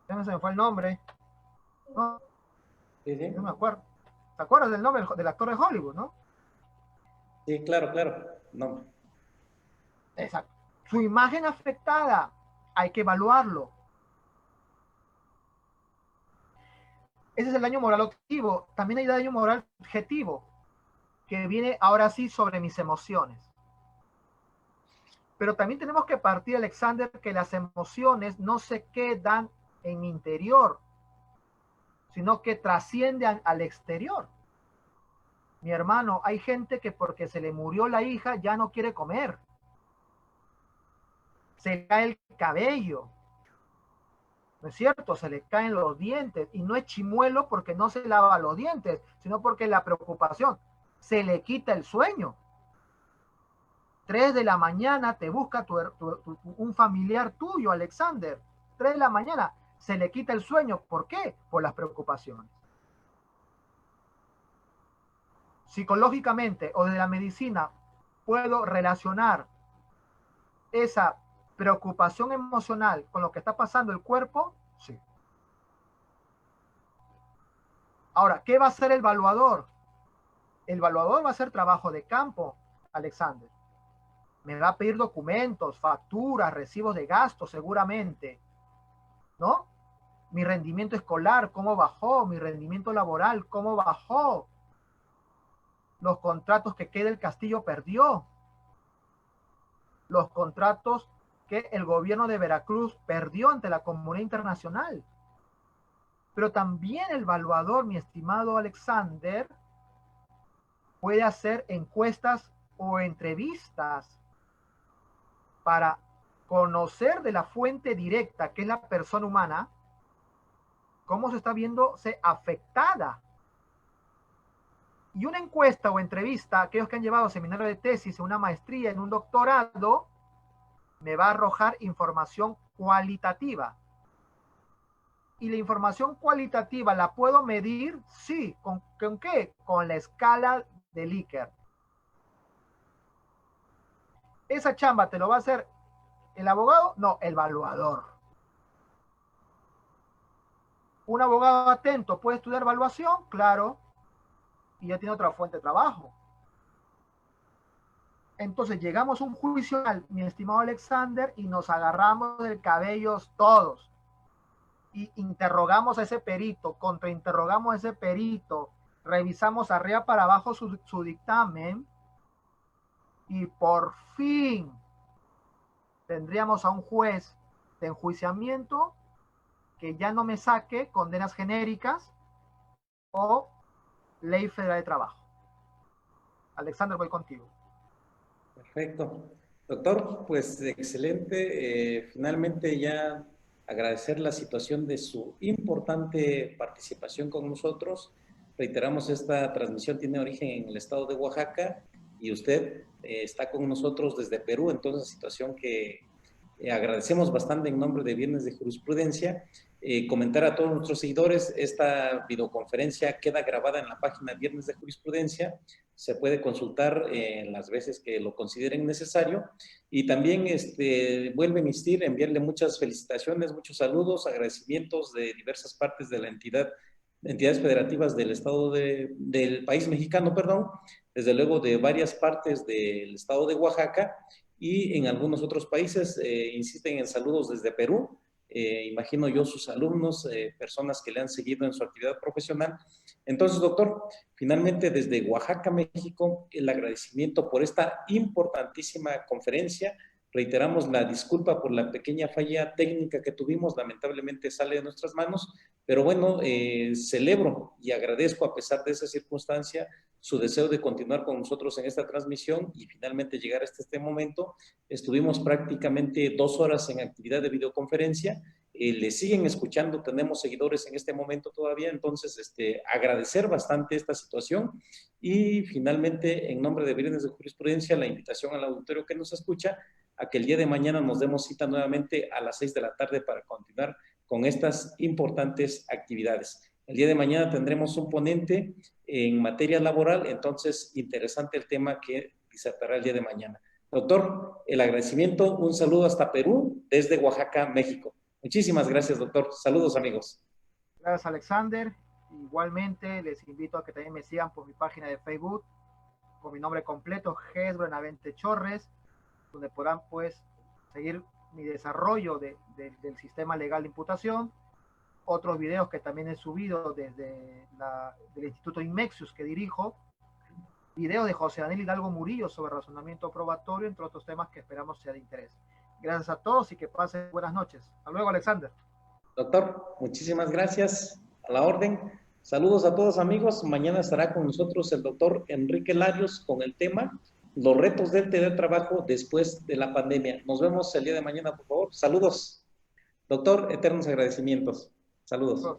ya no se me fue el nombre, ¿no? Sí, sí. No me acuerdo. ¿Te acuerdas del nombre del actor de Hollywood, no? Sí, claro, claro. No. Exacto. Su imagen afectada, hay que evaluarlo. Ese es el daño moral objetivo. También hay daño moral objetivo, que viene ahora sí sobre mis emociones. Pero también tenemos que partir, Alexander, que las emociones no se quedan en mi interior, sino que trascienden al exterior. Mi hermano, hay gente que porque se le murió la hija ya no quiere comer. Se le cae el cabello. ¿No es cierto? Se le caen los dientes. Y no es chimuelo porque no se lava los dientes, sino porque la preocupación. Se le quita el sueño. 3 de la mañana te busca un familiar tuyo, Alexander. 3 de la mañana se le quita el sueño. ¿Por qué? Por las preocupaciones. Psicológicamente o desde la medicina puedo relacionar esa preocupación emocional con lo que está pasando el cuerpo. Sí. Ahora, ¿qué va a hacer el evaluador? El evaluador va a hacer trabajo de campo, Alexander. Me va a pedir documentos, facturas, recibos de gastos seguramente, ¿no? Mi rendimiento escolar, cómo bajó, mi rendimiento laboral, cómo bajó, los contratos que del Castillo perdió, los contratos que el gobierno de Veracruz perdió ante la comunidad internacional. Pero también el evaluador, mi estimado Alexander, puede hacer encuestas o entrevistas para conocer de la fuente directa, que es la persona humana, cómo se está viéndose afectada. Y una encuesta o entrevista, aquellos que han llevado seminario de tesis, una maestría, en un doctorado, me va a arrojar información cualitativa. ¿Y la información cualitativa la puedo medir? Sí. ¿Con qué? Con la escala de Likert. ¿Esa chamba te lo va a hacer el abogado? No, el evaluador. ¿Un abogado atento puede estudiar evaluación? Claro. Y ya tiene otra fuente de trabajo. Entonces llegamos a un juicio, mi estimado Alexander, y nos agarramos del cabello todos. Y interrogamos a ese perito, contrainterrogamos a ese perito, revisamos arriba para abajo su dictamen, y por fin tendríamos a un juez de enjuiciamiento que ya no me saque condenas genéricas o ley federal de trabajo. Alexander, voy contigo. Perfecto. Doctor, pues excelente. Finalmente ya agradecer la situación de su importante participación con nosotros. Reiteramos, esta transmisión tiene origen en el estado de Oaxaca y usted está con nosotros desde Perú, entonces situación que agradecemos bastante en nombre de Viernes de Jurisprudencia. Comentar a todos nuestros seguidores, esta videoconferencia queda grabada en la página Viernes de Jurisprudencia, se puede consultar las veces que lo consideren necesario y también vuelvo a insistir, enviarle muchas felicitaciones, muchos saludos, agradecimientos de diversas partes de la entidades federativas del estado del país mexicano, perdón, desde luego de varias partes del estado de Oaxaca y en algunos otros países insisten en saludos desde Perú. Imagino yo sus alumnos, personas que le han seguido en su actividad profesional. Entonces, doctor, finalmente desde Oaxaca, México, el agradecimiento por esta importantísima conferencia. Reiteramos la disculpa por la pequeña falla técnica que tuvimos, lamentablemente sale de nuestras manos, pero bueno, celebro y agradezco a pesar de esa circunstancia su deseo de continuar con nosotros en esta transmisión y finalmente llegar hasta este momento. Estuvimos prácticamente 2 horas en actividad de videoconferencia, le siguen escuchando, tenemos seguidores en este momento todavía, entonces agradecer bastante esta situación y finalmente en nombre de Viernes de Jurisprudencia la invitación al auditorio que nos escucha a que el día de mañana nos demos cita nuevamente a las 6 de la tarde para continuar con estas importantes actividades. El día de mañana tendremos un ponente en materia laboral, entonces interesante el tema que disertará el día de mañana. Doctor, el agradecimiento, un saludo hasta Perú, desde Oaxaca, México. Muchísimas gracias, doctor. Saludos, amigos. Gracias, Alexander. Igualmente, les invito a que también me sigan por mi página de Facebook, con mi nombre completo, Ges Benavente Chorres, donde podrán, pues, seguir mi desarrollo del sistema legal de imputación, otros videos que también he subido desde del Instituto Inmexius que dirijo, video de José Daniel Hidalgo Murillo sobre razonamiento probatorio, entre otros temas que esperamos sea de interés. Gracias a todos y que pasen buenas noches. Hasta luego, Alexander. Doctor, muchísimas gracias. A la orden. Saludos a todos, amigos. Mañana estará con nosotros el doctor Enrique Larios con el tema los retos del teletrabajo después de la pandemia. Nos vemos el día de mañana, por favor. Saludos. Doctor, eternos agradecimientos. Saludos.